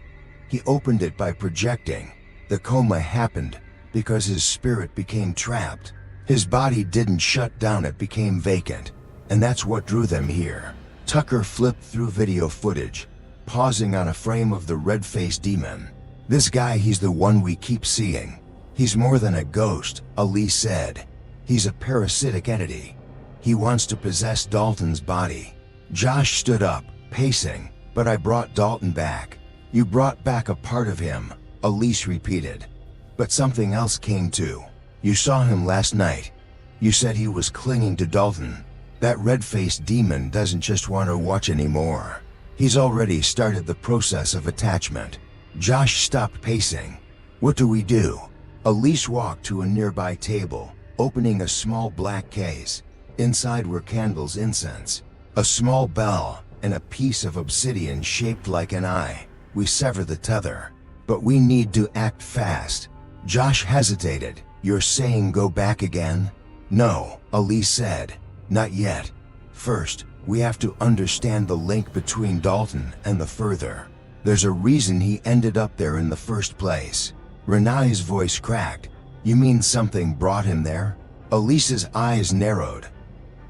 "He opened it by projecting. The coma happened because his spirit became trapped. His body didn't shut down, it became vacant. And that's what drew them here." Tucker flipped through video footage, pausing on a frame of the red-faced demon. "This guy, he's the one we keep seeing. He's more than a ghost," Elise said. "He's a parasitic entity. He wants to possess Dalton's body." Josh stood up, pacing. "But I brought Dalton back." "You brought back a part of him," Elise repeated. "But something else came too. You saw him last night. You said he was clinging to Dalton. That red-faced demon doesn't just want to watch anymore. He's already started the process of attachment." Josh stopped pacing. "What do we do?" Elise walked to a nearby table, opening a small black case. Inside were candles, incense, a small bell, and a piece of obsidian shaped like an eye. "We sever the tether. But we need to act fast." Josh hesitated. "You're saying go back again?" "No," Elise said. "Not yet. First, we have to understand the link between Dalton and the Further. There's a reason he ended up there in the first place." Renai's voice cracked. "You mean something brought him there?" Elise's eyes narrowed.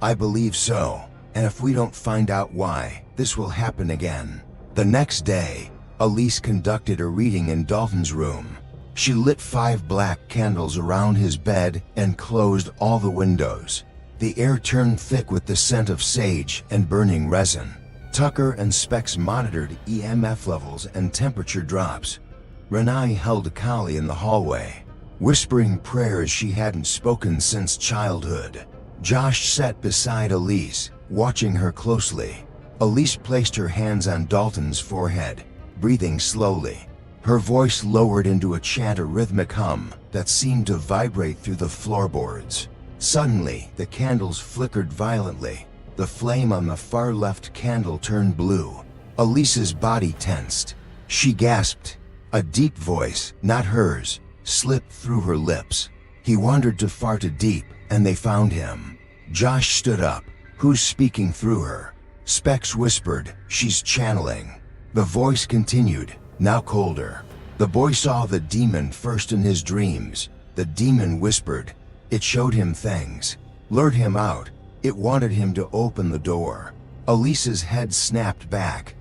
"I believe so. And if we don't find out why, this will happen again." The next day, Elise conducted a reading in Dalton's room. She lit 5 black candles around his bed and closed all the windows. The air turned thick with the scent of sage and burning resin. Tucker and Specs monitored EMF levels and temperature drops. Renai held Kali in the hallway, whispering prayers she hadn't spoken since childhood. Josh sat beside Elise, watching her closely. Elise placed her hands on Dalton's forehead, breathing slowly. Her voice lowered into a chant, a rhythmic hum that seemed to vibrate through the floorboards. Suddenly, the candles flickered violently. The flame on the far left candle turned blue. Elise's body tensed. She gasped. A deep voice, not hers, slipped through her lips. He wandered too far too deep, and they found him. Josh stood up. Who's speaking through her? Specs whispered, she's channeling. The voice continued, now colder. The boy saw the demon first in his dreams. The demon whispered. It showed him things. Lured him out. It wanted him to open the door. Elise's head snapped back.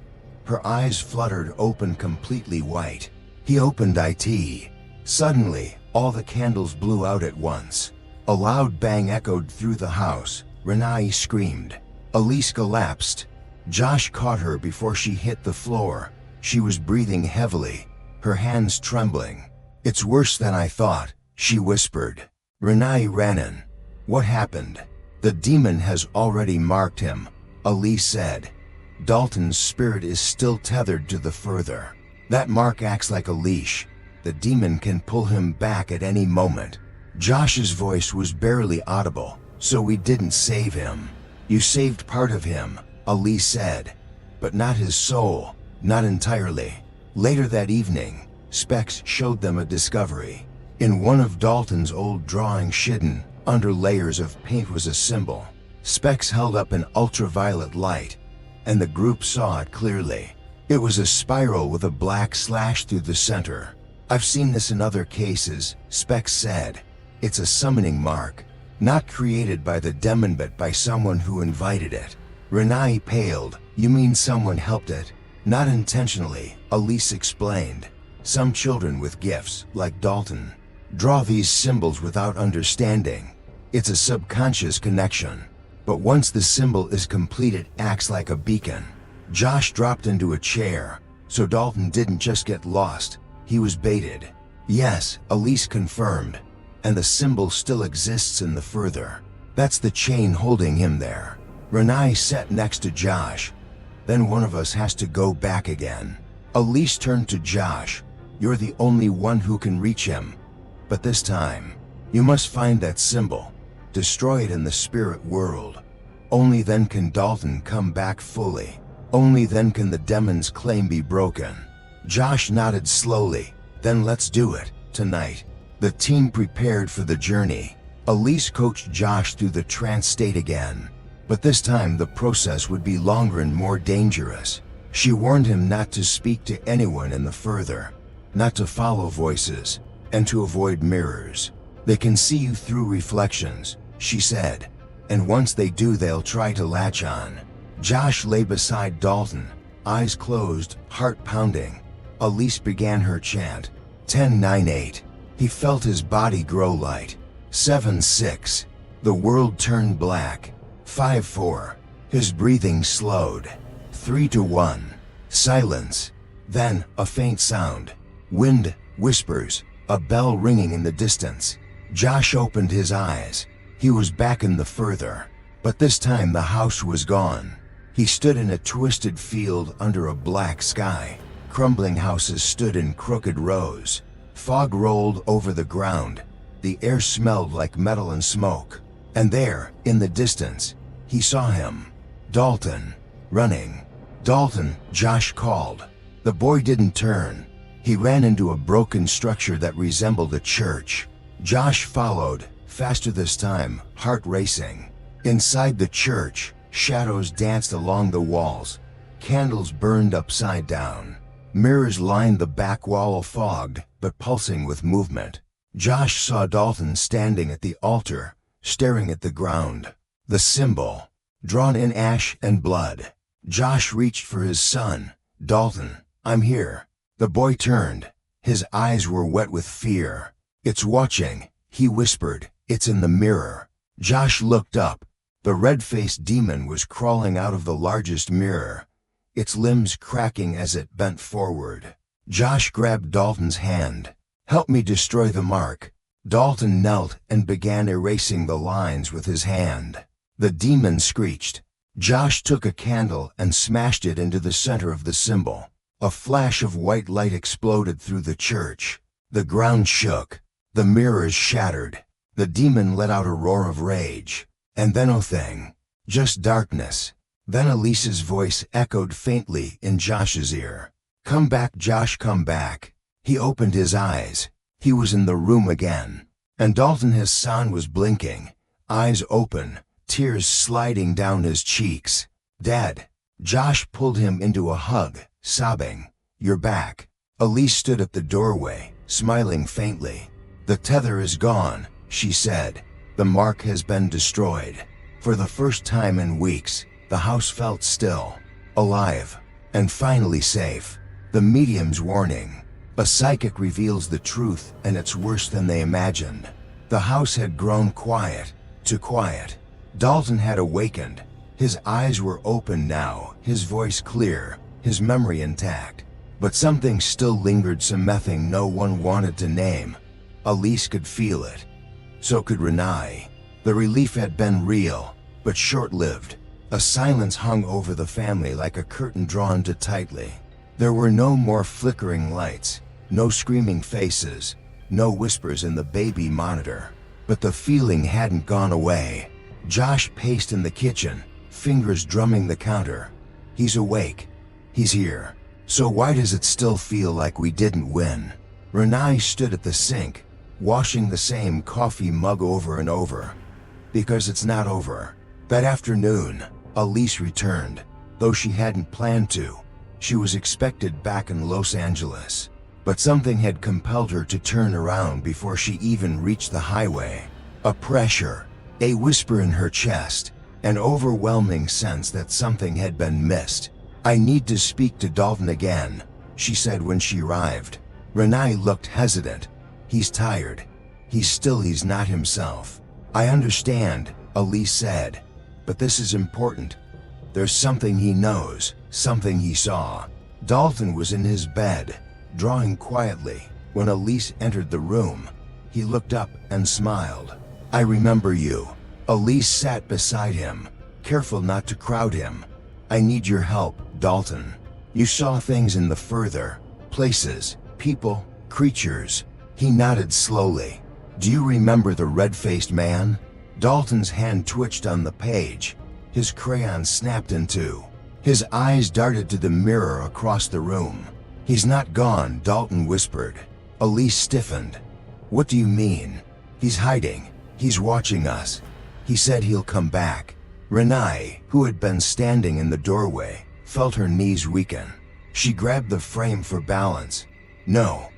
Her eyes fluttered open, completely white. He opened it. Suddenly, all the candles blew out at once. A loud bang echoed through the house. Renai screamed. Elise collapsed. Josh caught her before she hit the floor. She was breathing heavily, her hands trembling. It's worse than I thought, she whispered. Renai ran in. What happened? The demon has already marked him, Elise said. Dalton's spirit is still tethered to the further. That mark acts like a leash. The demon can pull him back at any moment. Josh's voice was barely audible, so we didn't save him. You saved part of him, Elise said, but not his soul, not entirely. Later that evening, Specs showed them a discovery. In one of Dalton's old drawings, hidden under layers of paint, was a symbol. Specs held up an ultraviolet light, and the group saw it clearly. It was a spiral with a black slash through the center. I've seen this in other cases, Specs said. It's a summoning mark, not created by the demon but by someone who invited it. Renai paled. You mean someone helped it? Not intentionally, Elise explained. Some children with gifts, like Dalton, draw these symbols without understanding. It's a subconscious connection. But once the symbol is complete, it acts like a beacon. Josh dropped into a chair, so Dalton didn't just get lost, he was baited. Yes, Elise confirmed. And the symbol still exists in the further. That's the chain holding him there. Renai sat next to Josh. Then one of us has to go back again. Elise turned to Josh. You're the only one who can reach him. But this time, you must find that symbol. Destroy it in the spirit world. Only then can Dalton come back fully. Only then can the demon's claim be broken. Josh nodded slowly. Then let's do it, tonight. The team prepared for the journey. Elise coached Josh through the trance state again. But this time the process would be longer and more dangerous. She warned him not to speak to anyone in the further, not to follow voices, and to avoid mirrors. They can see you through reflections, she said, and once they do they'll try to latch on. Josh lay beside Dalton, eyes closed, heart pounding. Elise began her chant. 10-9-8. He felt his body grow light. 7-6. The world turned black. 5-4. His breathing slowed. 3-1. Silence. Then, a faint sound. Wind, whispers, a bell ringing in the distance. Josh opened his eyes. He was back in the further. But this time the house was gone. He stood in a twisted field under a black sky. Crumbling houses stood in crooked rows. Fog rolled over the ground. The air smelled like metal and smoke. And there, in the distance, he saw him. Dalton, running. Dalton, Josh called. The boy didn't turn. He ran into a broken structure that resembled a church. Josh followed, faster this time, heart racing. Inside the church, shadows danced along the walls. Candles burned upside down. Mirrors lined the back wall, fogged, but pulsing with movement. Josh saw Dalton standing at the altar, staring at the ground. The symbol, drawn in ash and blood. Josh reached for his son. Dalton, I'm here. The boy turned. His eyes were wet with fear. It's watching, he whispered. It's in the mirror. Josh looked up. The red-faced demon was crawling out of the largest mirror, its limbs cracking as it bent forward. Josh grabbed Dalton's hand. Help me destroy the mark. Dalton knelt and began erasing the lines with his hand. The demon screeched. Josh took a candle and smashed it into the center of the symbol. A flash of white light exploded through the church. The ground shook. The mirrors shattered. The demon let out a roar of rage. And then nothing. Just darkness. Then Elise's voice echoed faintly in Josh's ear. Come back, Josh, come back. He opened his eyes. He was in the room again. And Dalton Hassan was blinking, eyes open, tears sliding down his cheeks. "Dad." Josh pulled him into a hug, sobbing. "You're back." Elise stood at the doorway, smiling faintly. "The tether is gone," she said. "The mark has been destroyed." For the first time in weeks, the house felt still, alive, and finally safe. The medium's warning. A psychic reveals the truth, and it's worse than they imagined. The house had grown quiet, too quiet. Dalton had awakened. His eyes were open now, his voice clear, his memory intact. But something still lingered, something no one wanted to name. Elise could feel it. So could Renai. The relief had been real, but short-lived. A silence hung over the family like a curtain drawn too tightly. There were no more flickering lights, no screaming faces, no whispers in the baby monitor. But the feeling hadn't gone away. Josh paced in the kitchen, fingers drumming the counter. He's awake. He's here. So why does it still feel like we didn't win? Renai stood at the sink, washing the same coffee mug over and over. Because it's not over. That afternoon, Elise returned, though she hadn't planned to. She was expected back in Los Angeles. But something had compelled her to turn around before she even reached the highway. A pressure, a whisper in her chest, an overwhelming sense that something had been missed. "I need to speak to Dalton again," she said when she arrived. Renai looked hesitant. "He's tired. He's not himself." "I understand," Elise said. "But this is important. There's something he knows, something he saw." Dalton was in his bed, drawing quietly. When Elise entered the room, he looked up and smiled. "I remember you." Elise sat beside him, careful not to crowd him. "I need your help, Dalton. You saw things in the further places, people, creatures." He nodded slowly. "Do you remember the red-faced man?" Dalton's hand twitched on the page. His crayon snapped in two. His eyes darted to the mirror across the room. "He's not gone," Dalton whispered. Elise stiffened. "What do you mean?" "He's hiding. He's watching us. He said he'll come back." Renai, who had been standing in the doorway, felt her knees weaken. She grabbed the frame for balance. No,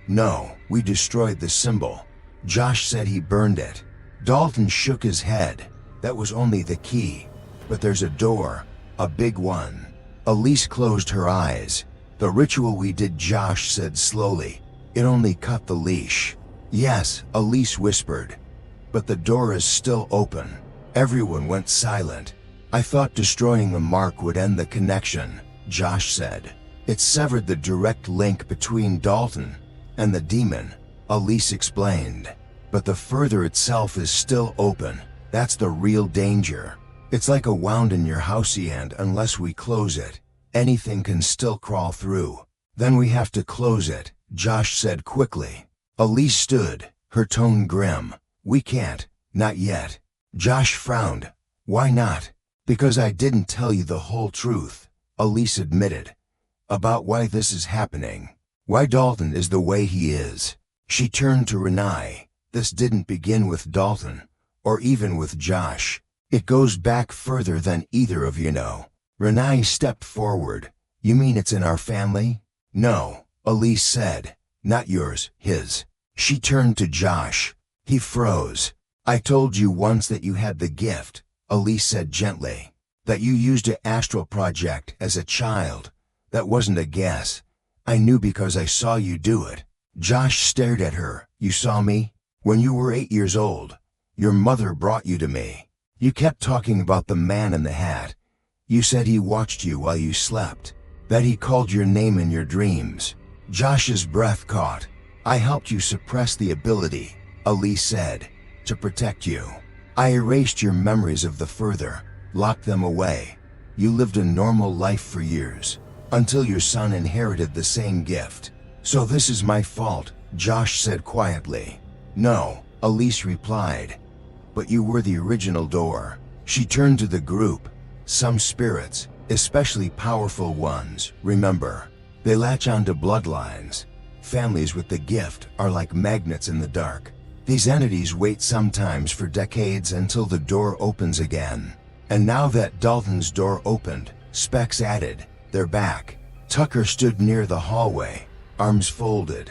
we destroyed the symbol. Josh said he burned it." Dalton shook his head. "That was only the key. But there's a door, a big one." Elise closed her eyes. "The ritual we did," Josh said slowly. "It only cut the leash." "Yes," Elise whispered. "But the door is still open." Everyone went silent. "I thought destroying the mark would end the connection," Josh said. "It severed the direct link between Dalton and the demon," Elise explained. "But the further itself is still open. That's the real danger. It's like a wound in your housey, and unless we close it, anything can still crawl through." "Then we have to close it," Josh said quickly. Elise stood, her tone grim. "We can't, not yet." Josh frowned. "Why not?" "Because I didn't tell you the whole truth," Elise admitted. "About why this is happening. Why Dalton is the way he is." She turned to Renai. "This didn't begin with Dalton, or even with Josh. It goes back further than either of you know." Renai stepped forward. "You mean it's in our family?" "No," Elise said. "Not yours, his." She turned to Josh. He froze. "I told you once that you had the gift," Elise said gently. "That you used an astral project as a child. That wasn't a guess. I knew because I saw you do it." Josh stared at her. "You saw me? When you were 8 years old. Your mother brought you to me. You kept talking about the man in the hat. You said he watched you while you slept. That he called your name in your dreams." Josh's breath caught. "I helped you suppress the ability," Elise said, "to protect you. I erased your memories of the further, locked them away. You lived a normal life for years, until your son inherited the same gift. So this is my fault," Josh said quietly. "No," Elise replied. "But you were the original door." She turned to the group. "Some spirits, especially powerful ones, remember. They latch onto bloodlines. Families with the gift are like magnets in the dark. These entities wait sometimes for decades until the door opens again. And now that Dalton's door opened, Specs added, they're back. Tucker stood near the hallway, arms folded.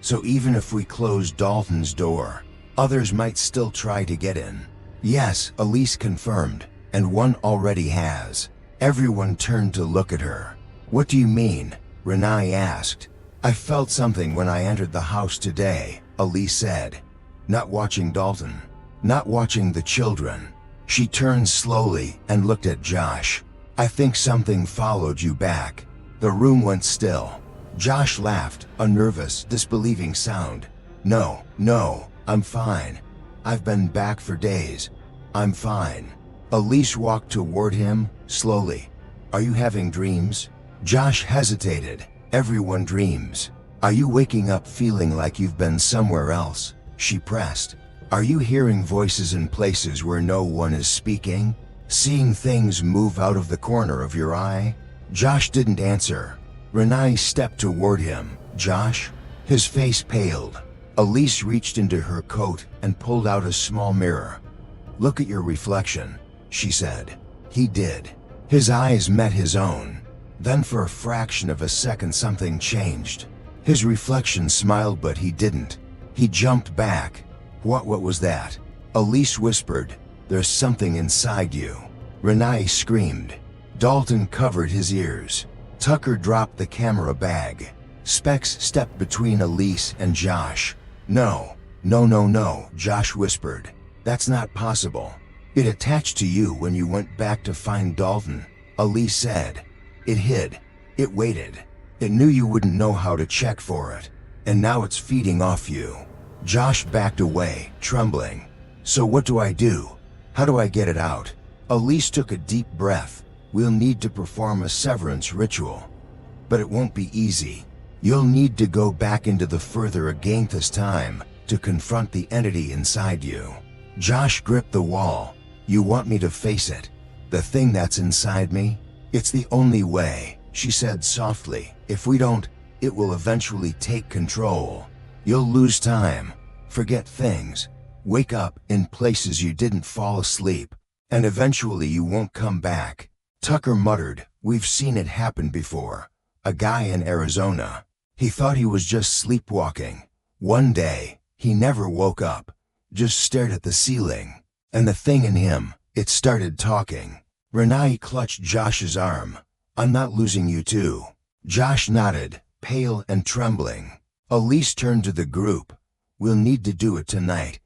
So even if we close Dalton's door, others might still try to get in. Yes, Elise confirmed, and one already has. Everyone turned to look at her. What do you mean? Renai asked. I felt something when I entered the house today, Elise said. Not watching Dalton. Not watching the children. She turned slowly and looked at Josh. I think something followed you back. The room went still. Josh laughed, a nervous, disbelieving sound. No, I'm fine. I've been back for days. I'm fine. Elise walked toward him, slowly. Are you having dreams? Josh hesitated. Everyone dreams. Are you waking up feeling like you've been somewhere else? She pressed. Are you hearing voices in places where no one is speaking? Seeing things move out of the corner of your eye? Josh didn't answer. Renai stepped toward him. Josh? His face paled. Elise reached into her coat and pulled out a small mirror. Look at your reflection, she said. He did. His eyes met his own. Then for a fraction of a second something changed. His reflection smiled, but he didn't. He jumped back. What was that? Elise whispered. There's something inside you. Renai screamed. Dalton covered his ears. Tucker dropped the camera bag. Specs stepped between Elise and Josh. No, Josh whispered. That's not possible. It attached to you when you went back to find Dalton, Elise said. It hid. It waited. It knew you wouldn't know how to check for it. And now it's feeding off you. Josh backed away, trembling. So what do I do? How do I get it out? Elise took a deep breath. We'll need to perform a severance ritual. But it won't be easy. You'll need to go back into the further Againthus time to confront the entity inside you. Josh gripped the wall. You want me to face it? The thing that's inside me? It's the only way, she said softly. If we don't, it will eventually take control. You'll lose time, forget things, wake up in places you didn't fall asleep, and eventually you won't come back. Tucker muttered, we've seen it happen before. A guy in Arizona. He thought he was just sleepwalking. One day, he never woke up, just stared at the ceiling. And the thing in him, it started talking. Renai clutched Josh's arm. I'm not losing you too. Josh nodded, pale and trembling. Elise turned to the group. We'll need to do it tonight,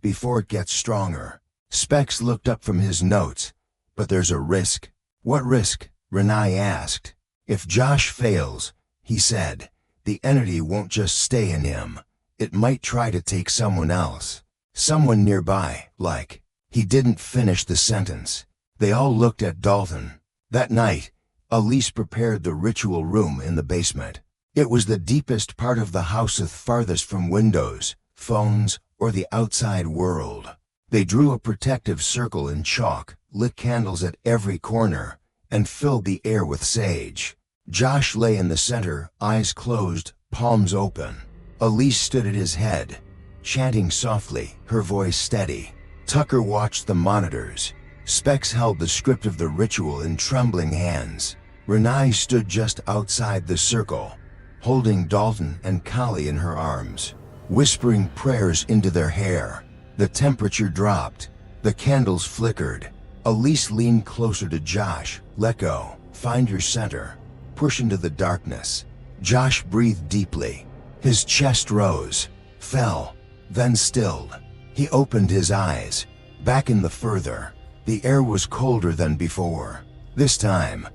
before it gets stronger. Specs looked up from his notes. But there's a risk. What risk? Renai asked. If Josh fails, he said, the entity won't just stay in him. It might try to take someone else. Someone nearby, like. He didn't finish the sentence. They all looked at Dalton. That night, Elise prepared the ritual room in the basement. It was the deepest part of the house, farthest from windows, phones, or the outside world. They drew a protective circle in chalk, lit candles at every corner, and filled the air with sage. Josh lay in the center, eyes closed, palms open. Elise stood at his head, chanting softly, her voice steady. Tucker watched the monitors. Specs held the script of the ritual in trembling hands. Renai stood just outside the circle, holding Dalton and Kali in her arms, whispering prayers into their hair. The temperature dropped. The candles flickered. Elise leaned closer to Josh. Let go. Find your center. Push into the darkness. Josh breathed deeply. His chest rose, fell, then stilled. He opened his eyes. Back in the further. The air was colder than before. This time,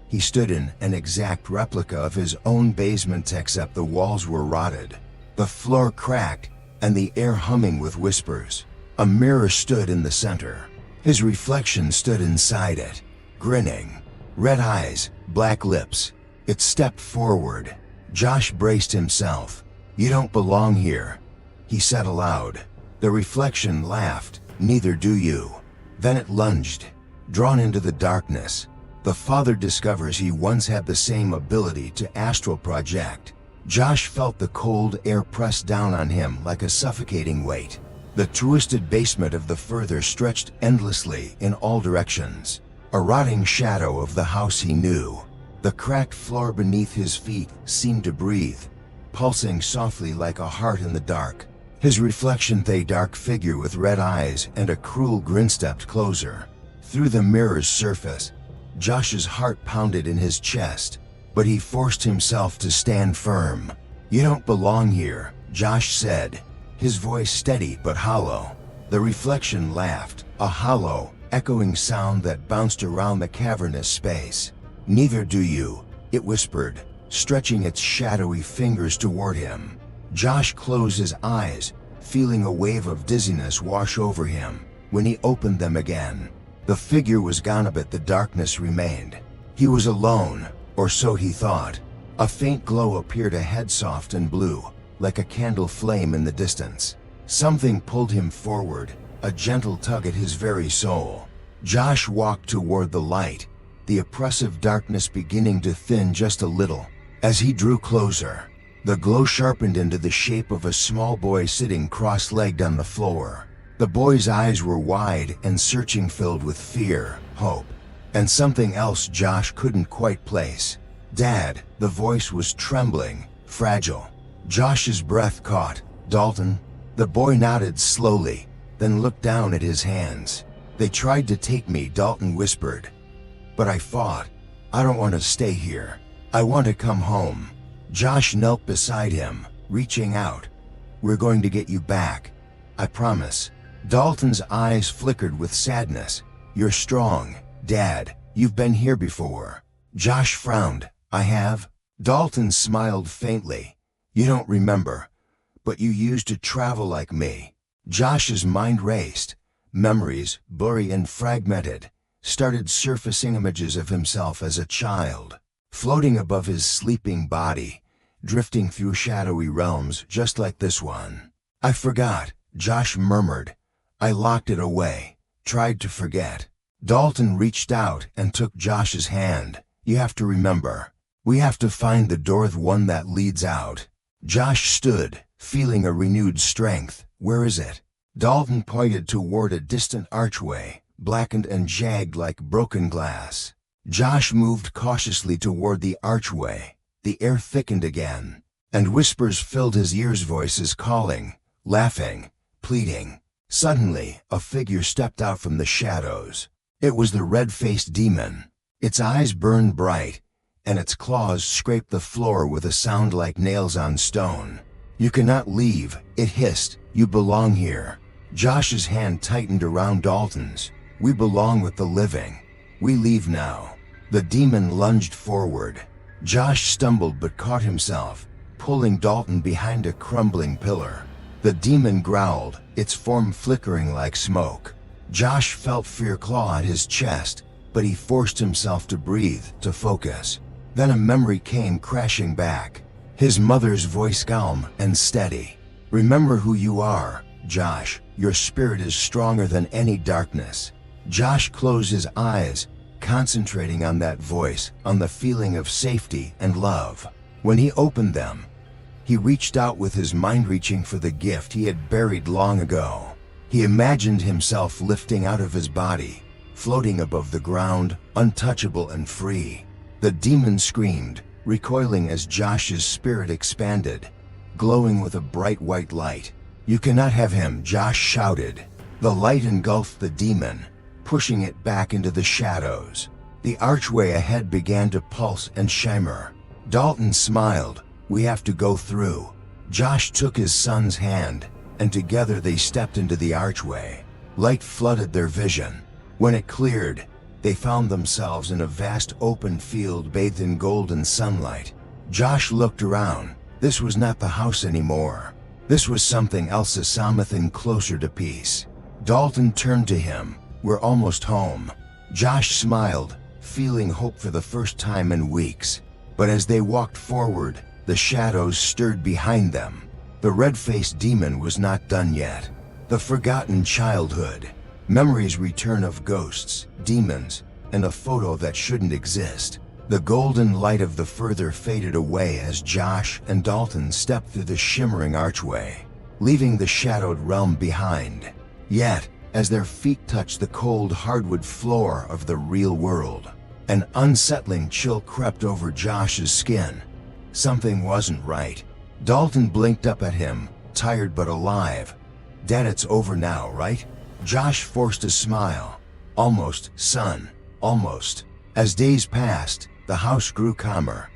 he stood in an exact replica of his own basement, except the walls were rotted. The floor cracked, and the air humming with whispers. A mirror stood in the center. His reflection stood inside it, grinning. Red eyes, black lips. It stepped forward. Josh braced himself. You don't belong here, he said aloud. The reflection laughed. Neither do you. Then it lunged, drawn into the darkness. The father discovers he once had the same ability to astral project. Josh felt the cold air press down on him like a suffocating weight. The twisted basement of the further stretched endlessly in all directions, a rotting shadow of the house he knew. The cracked floor beneath his feet seemed to breathe, pulsing softly like a heart in the dark. His reflection, a dark figure with red eyes and a cruel grin, stepped closer. Through the mirror's surface, Josh's heart pounded in his chest, but he forced himself to stand firm. "You don't belong here," Josh said, his voice steady but hollow. The reflection laughed, a hollow, echoing sound that bounced around the cavernous space. "Neither do you," it whispered, stretching its shadowy fingers toward him. Josh closed his eyes, feeling a wave of dizziness wash over him. When he opened them again, the figure was gone, but the darkness remained. He was alone, or so he thought. A faint glow appeared ahead, soft and blue, like a candle flame in the distance. Something pulled him forward, a gentle tug at his very soul. Josh walked toward the light, the oppressive darkness beginning to thin just a little. As he drew closer, the glow sharpened into the shape of a small boy sitting cross-legged on the floor. The boy's eyes were wide and searching, filled with fear, hope, and something else Josh couldn't quite place. "Dad," the voice was trembling, fragile. Josh's breath caught. "Dalton?" The boy nodded slowly, then looked down at his hands. "They tried to take me," Dalton whispered. "But I fought. I don't want to stay here. I want to come home." Josh knelt beside him, reaching out. "We're going to get you back. I promise." Dalton's eyes flickered with sadness. "You're strong, Dad. You've been here before." Josh frowned. "I have?" Dalton smiled faintly. "You don't remember, but you used to travel like me." Josh's mind raced. Memories, blurry and fragmented, started surfacing, images of himself as a child, floating above his sleeping body, drifting through shadowy realms just like this one. "I forgot," Josh murmured. "I locked it away, tried to forget." Dalton reached out and took Josh's hand. "You have to remember. We have to find the door, the one that leads out." Josh stood, feeling a renewed strength. "Where is it?" Dalton pointed toward a distant archway, blackened and jagged like broken glass. Josh moved cautiously toward the archway. The air thickened again, and whispers filled his ears, voices calling, laughing, pleading. Suddenly, a figure stepped out from the shadows. It was the red-faced demon. Its eyes burned bright, and its claws scraped the floor with a sound like nails on stone. "You cannot leave," it hissed. "You belong here." Josh's hand tightened around Dalton's. "We belong with the living. We leave now." The demon lunged forward. Josh stumbled but caught himself, pulling Dalton behind a crumbling pillar. The demon growled, its form flickering like smoke. Josh felt fear claw at his chest, but he forced himself to breathe, to focus. Then a memory came crashing back, his mother's voice calm and steady. "Remember who you are, Josh. Your spirit is stronger than any darkness." Josh closed his eyes, concentrating on that voice, on the feeling of safety and love. When he opened them, he reached out with his mind, reaching for the gift he had buried long ago. He imagined himself lifting out of his body, floating above the ground, untouchable and free. The demon screamed, recoiling as Josh's spirit expanded, glowing with a bright white light. "You cannot have him," Josh shouted. The light engulfed the demon, pushing it back into the shadows. The archway ahead began to pulse and shimmer. Dalton smiled. "We have to go through." Josh took his son's hand, and together they stepped into the archway. Light flooded their vision. When it cleared, they found themselves in a vast open field bathed in golden sunlight. Josh looked around. This was not the house anymore. This was something else, a something closer to peace. Dalton turned to him. "We're almost home." Josh smiled, feeling hope for the first time in weeks. But as they walked forward, the shadows stirred behind them. The red-faced demon was not done yet. The forgotten childhood, memories return of ghosts, demons, and a photo that shouldn't exist. The golden light of the further faded away as Josh and Dalton stepped through the shimmering archway. leaving the shadowed realm behind. Yet, as their feet touched the cold hardwood floor of the real world, an unsettling chill crept over Josh's skin. Something wasn't right. Dalton blinked up at him, tired but alive. "Dad, it's over now, right?" Josh forced a smile. "Almost, son, almost." As days passed, the house grew calmer.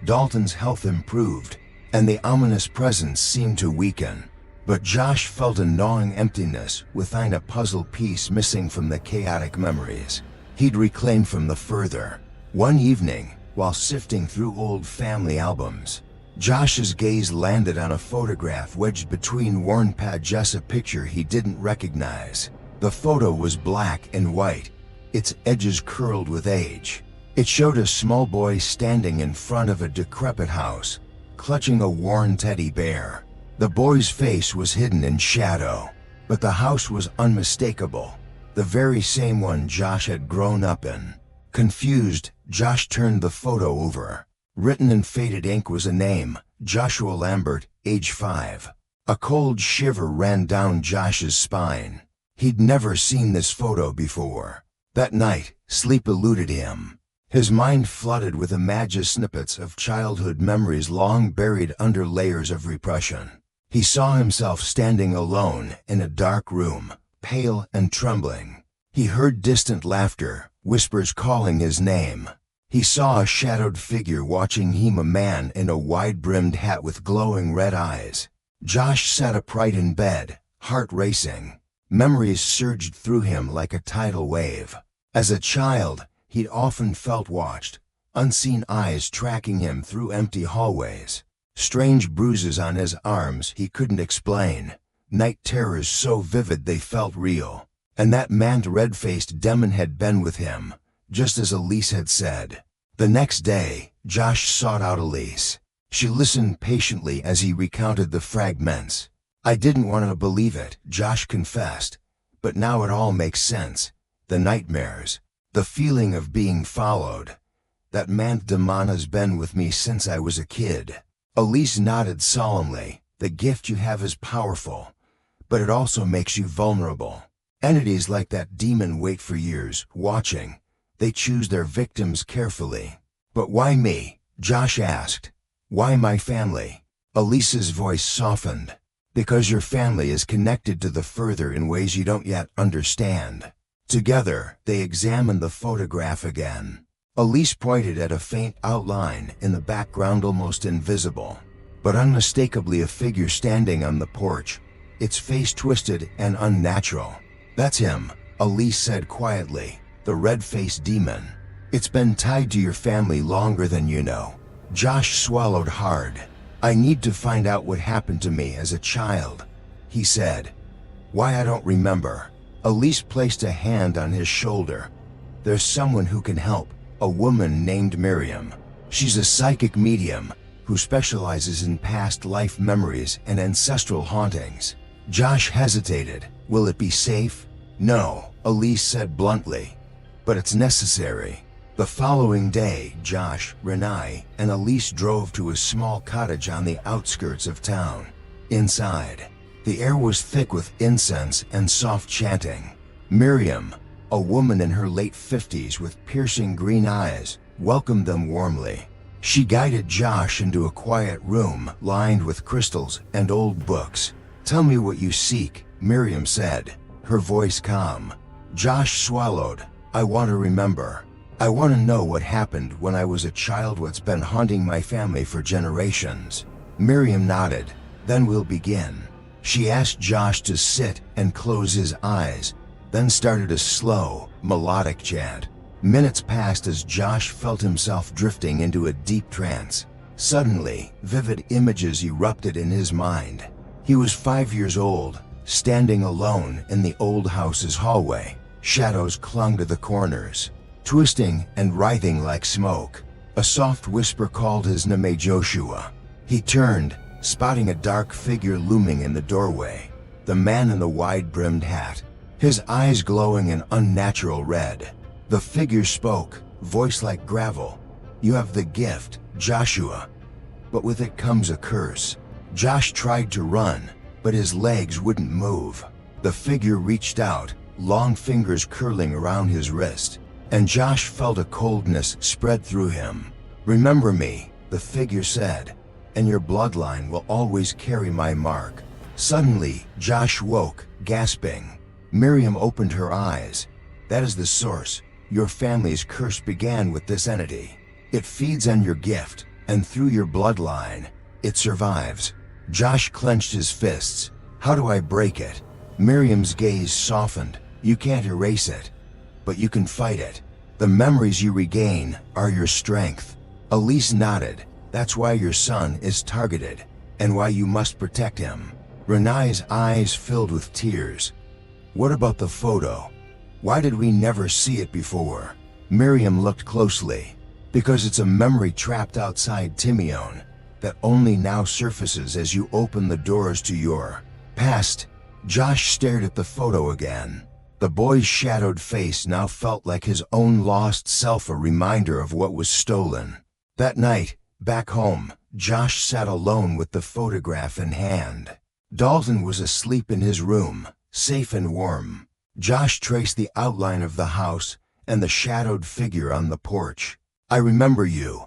Dalton's health improved, and the ominous presence seemed to weaken. But Josh felt a gnawing emptiness within, a puzzle piece missing from the chaotic memories he'd reclaimed from the further. One evening, while sifting through old family albums, Josh's gaze landed on a photograph wedged between worn pages, a picture he didn't recognize. The photo was black and white, its edges curled with age. It showed a small boy standing in front of a decrepit house, clutching a worn teddy bear. The boy's face was hidden in shadow, but the house was unmistakable, the very same one Josh had grown up in. Confused, Josh turned the photo over. Written in faded ink was a name: Joshua Lambert, age 5. A cold shiver ran down Josh's spine. He'd never seen this photo before. That night, sleep eluded him. His mind flooded with imagined snippets of childhood memories long buried under layers of repression. He saw himself standing alone in a dark room, pale and trembling. He heard distant laughter, whispers calling his name. He saw a shadowed figure watching him, a man in a wide-brimmed hat with glowing red eyes. Josh sat upright in bed, heart racing. Memories surged through him like a tidal wave. As a child, he'd often felt watched, unseen eyes tracking him through empty hallways. Strange bruises on his arms he couldn't explain, night terrors so vivid they felt real. And that man, red-faced demon, had been with him, just as Elise had said. The next day, Josh sought out Elise. She listened patiently as he recounted the fragments. "I didn't want to believe it," Josh confessed, "but now it all makes sense. The nightmares, the feeling of being followed. That man demon has been with me since I was a kid." Elise nodded solemnly. "The gift you have is powerful, but it also makes you vulnerable. Entities like that demon wait for years, watching. They choose their victims carefully." "But why me?" Josh asked. "Why my family?" Elise's voice softened. "Because your family is connected to the further in ways you don't yet understand." Together, they examined the photograph again. Elise pointed at a faint outline in the background, almost invisible, but unmistakably a figure standing on the porch, its face twisted and unnatural. "That's him," Elise said quietly, "the red-faced demon. It's been tied to your family longer than you know." Josh swallowed hard. "I need to find out what happened to me as a child," he said. "Why, I don't remember." Elise placed a hand on his shoulder. "There's someone who can help. A woman named Miriam. She's a psychic medium who specializes in past life memories and ancestral hauntings." Josh hesitated. "Will it be safe?" "No," Elise said bluntly, "but it's necessary." The following day, Josh, Renee, and Elise drove to a small cottage on the outskirts of town. Inside, the air was thick with incense and soft chanting. Miriam, a woman in her late 50s with piercing green eyes, welcomed them warmly. She guided Josh into a quiet room lined with crystals and old books. "Tell me what you seek," Miriam said, her voice calm. Josh swallowed. "I want to remember. I want to know what happened when I was a child, what's been haunting my family for generations." Miriam nodded. "Then we'll begin." She asked Josh to sit and close his eyes, then started a slow, melodic chant. Minutes passed as Josh felt himself drifting into a deep trance. Suddenly, vivid images erupted in his mind. He was 5 years old, standing alone in the old house's hallway. Shadows clung to the corners, twisting and writhing like smoke. A soft whisper called his name, Joshua. He turned, spotting a dark figure looming in the doorway. The man in the wide-brimmed hat, his eyes glowing an unnatural red. The figure spoke, voice like gravel. "You have the gift, Joshua, but with it comes a curse." Josh tried to run, but his legs wouldn't move. The figure reached out, long fingers curling around his wrist, and Josh felt a coldness spread through him. "Remember me," the figure said, "and your bloodline will always carry my mark." Suddenly, Josh woke, gasping. Miriam opened her eyes. "That is the source. Your family's curse began with this entity. It feeds on your gift, and through your bloodline, it survives." Josh clenched his fists. "How do I break it?" Miriam's gaze softened. "You can't erase it, but you can fight it. The memories you regain are your strength." Elise nodded. "That's why your son is targeted, and why you must protect him." Renai's eyes filled with tears. "What about the photo? Why did we never see it before?" Miriam looked closely. "Because it's a memory trapped outside Timion that only now surfaces as you open the doors to your past." Josh stared at the photo again. The boy's shadowed face now felt like his own lost self, a reminder of what was stolen. That night, back home, Josh sat alone with the photograph in hand. Dalton was asleep in his room, safe and warm. Josh traced the outline of the house and the shadowed figure on the porch. "I remember you,"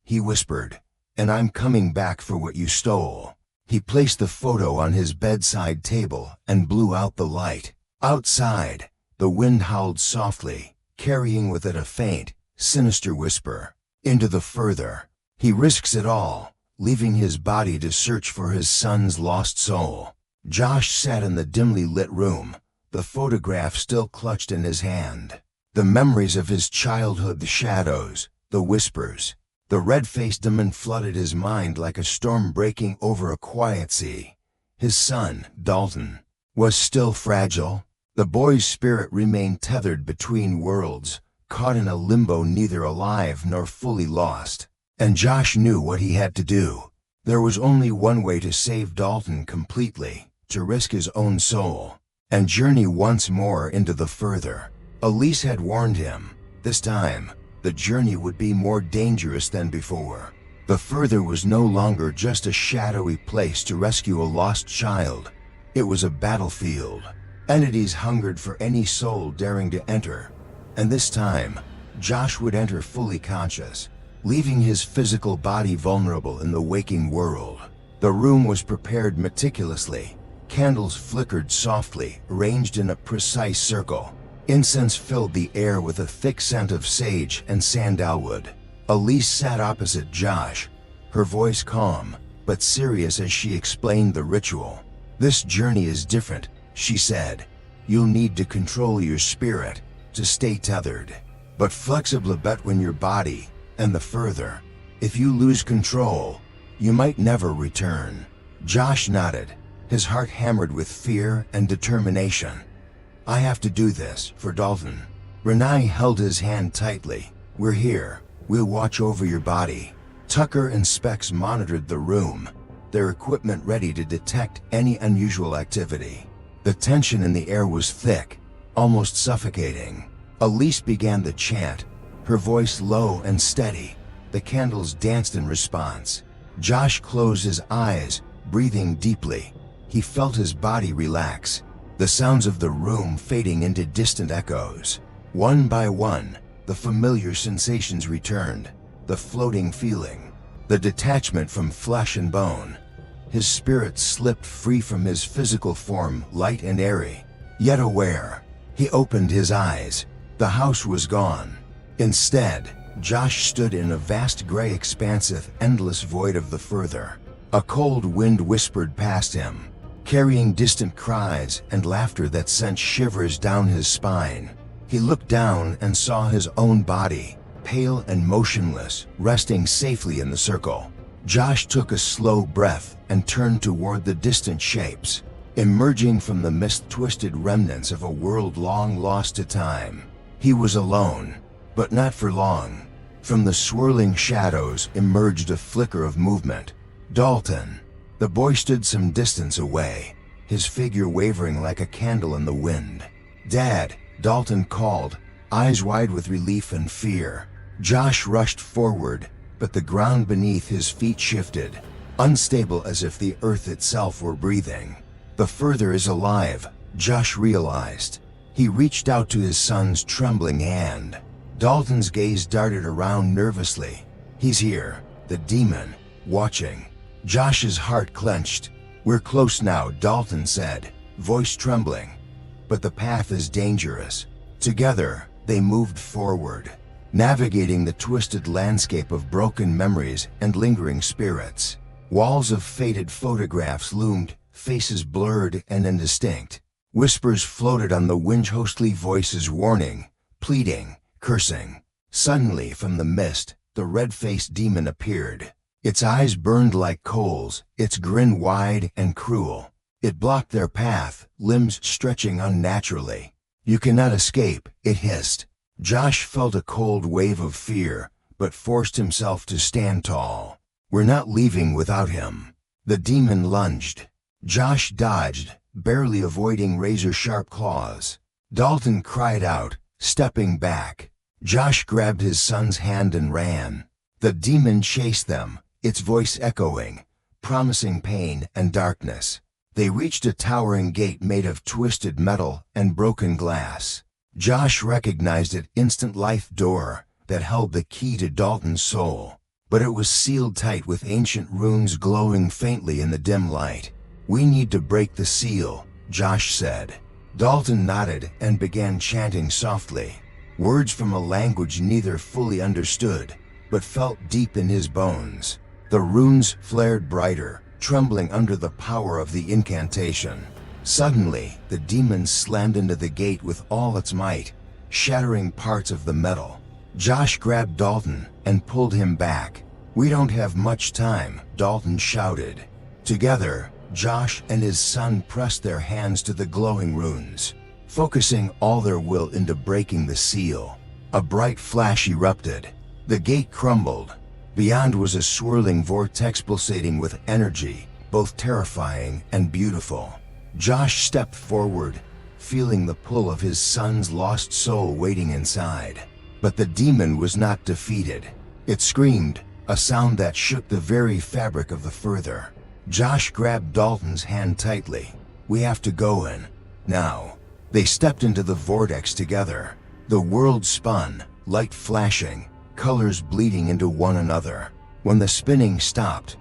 he whispered, "and I'm coming back for what you stole." He placed the photo on his bedside table and blew out the light. Outside, the wind howled softly, carrying with it a faint, sinister whisper. "Into the further. He risks it all, leaving his body to search for his son's lost soul." Josh sat in the dimly lit room, the photograph still clutched in his hand. The memories of his childhood, the shadows, the whispers, the red-faced demon flooded his mind like a storm breaking over a quiet sea. His son, Dalton, was still fragile. The boy's spirit remained tethered between worlds, caught in a limbo, neither alive nor fully lost. And Josh knew what he had to do. There was only one way to save Dalton completely, to risk his own soul, and journey once more into the further. Elise had warned him. This time, the journey would be more dangerous than before. The further was no longer just a shadowy place to rescue a lost child. It was a battlefield. Entities hungered for any soul daring to enter. And this time, Josh would enter fully conscious, leaving his physical body vulnerable in the waking world. The room was prepared meticulously. Candles flickered softly, arranged in a precise circle. Incense filled the air with a thick scent of sage and sandalwood. Elise sat opposite Josh, her voice calm, but serious as she explained the ritual. "This journey is different," she said. "You'll need to control your spirit, to stay tethered, but flexible but when your body, and the further. If you lose control, you might never return." Josh nodded, his heart hammered with fear and determination. "I have to do this for Dalton." Renai held his hand tightly. "We're here. We'll watch over your body." Tucker and Specs monitored the room, their equipment ready to detect any unusual activity. The tension in the air was thick, almost suffocating. Elise began the chant, her voice low and steady. The candles danced in response. Josh closed his eyes, breathing deeply. He felt his body relax, the sounds of the room fading into distant echoes. One by one, the familiar sensations returned, the floating feeling, the detachment from flesh and bone. His spirit slipped free from his physical form, light and airy, yet aware. He opened his eyes. The house was gone. Instead, Josh stood in a vast gray expansive, endless void of the further. A cold wind whispered past him, carrying distant cries and laughter that sent shivers down his spine. He looked down and saw his own body, pale and motionless, resting safely in the circle. Josh took a slow breath and turned toward the distant shapes, emerging from the mist-twisted remnants of a world long lost to time. He was alone, but not for long. From the swirling shadows emerged a flicker of movement. Dalton. The boy stood some distance away, his figure wavering like a candle in the wind. "Dad," Dalton called, eyes wide with relief and fear. Josh rushed forward, but the ground beneath his feet shifted, unstable as if the earth itself were breathing. The further is alive, Josh realized. He reached out to his son's trembling hand. Dalton's gaze darted around nervously. He's here, the demon, watching. Josh's heart clenched. We're close now, Dalton said, voice trembling. But the path is dangerous. Together, they moved forward, navigating the twisted landscape of broken memories and lingering spirits. Walls of faded photographs loomed, faces blurred and indistinct. Whispers floated on the wind, ghostly voices warning, pleading, cursing. Suddenly, from the mist, the red-faced demon appeared. Its eyes burned like coals, its grin wide and cruel. It blocked their path, limbs stretching unnaturally. You cannot escape, it hissed. Josh felt a cold wave of fear, but forced himself to stand tall. We're not leaving without him. The demon lunged. Josh dodged, barely avoiding razor-sharp claws. Dalton cried out, stepping back. Josh grabbed his son's hand and ran. The demon chased them, its voice echoing, promising pain and darkness. They reached a towering gate made of twisted metal and broken glass. Josh recognized it, instant life door that held the key to Dalton's soul. But it was sealed tight with ancient runes glowing faintly in the dim light. We need to break the seal, Josh said. Dalton nodded and began chanting softly. Words from a language neither fully understood, but felt deep in his bones. The runes flared brighter, trembling under the power of the incantation. Suddenly, the demon slammed into the gate with all its might, shattering parts of the metal. Josh grabbed Dalton and pulled him back. We don't have much time, Dalton shouted. Together, Josh and his son pressed their hands to the glowing runes, focusing all their will into breaking the seal. A bright flash erupted. The gate crumbled. Beyond was a swirling vortex pulsating with energy, both terrifying and beautiful. Josh stepped forward, feeling the pull of his son's lost soul waiting inside. But the demon was not defeated. It screamed, a sound that shook the very fabric of the further. Josh grabbed Dalton's hand tightly. We have to go in. Now. They stepped into the vortex together. The world spun, light flashing, colors bleeding into one another. When the spinning stopped,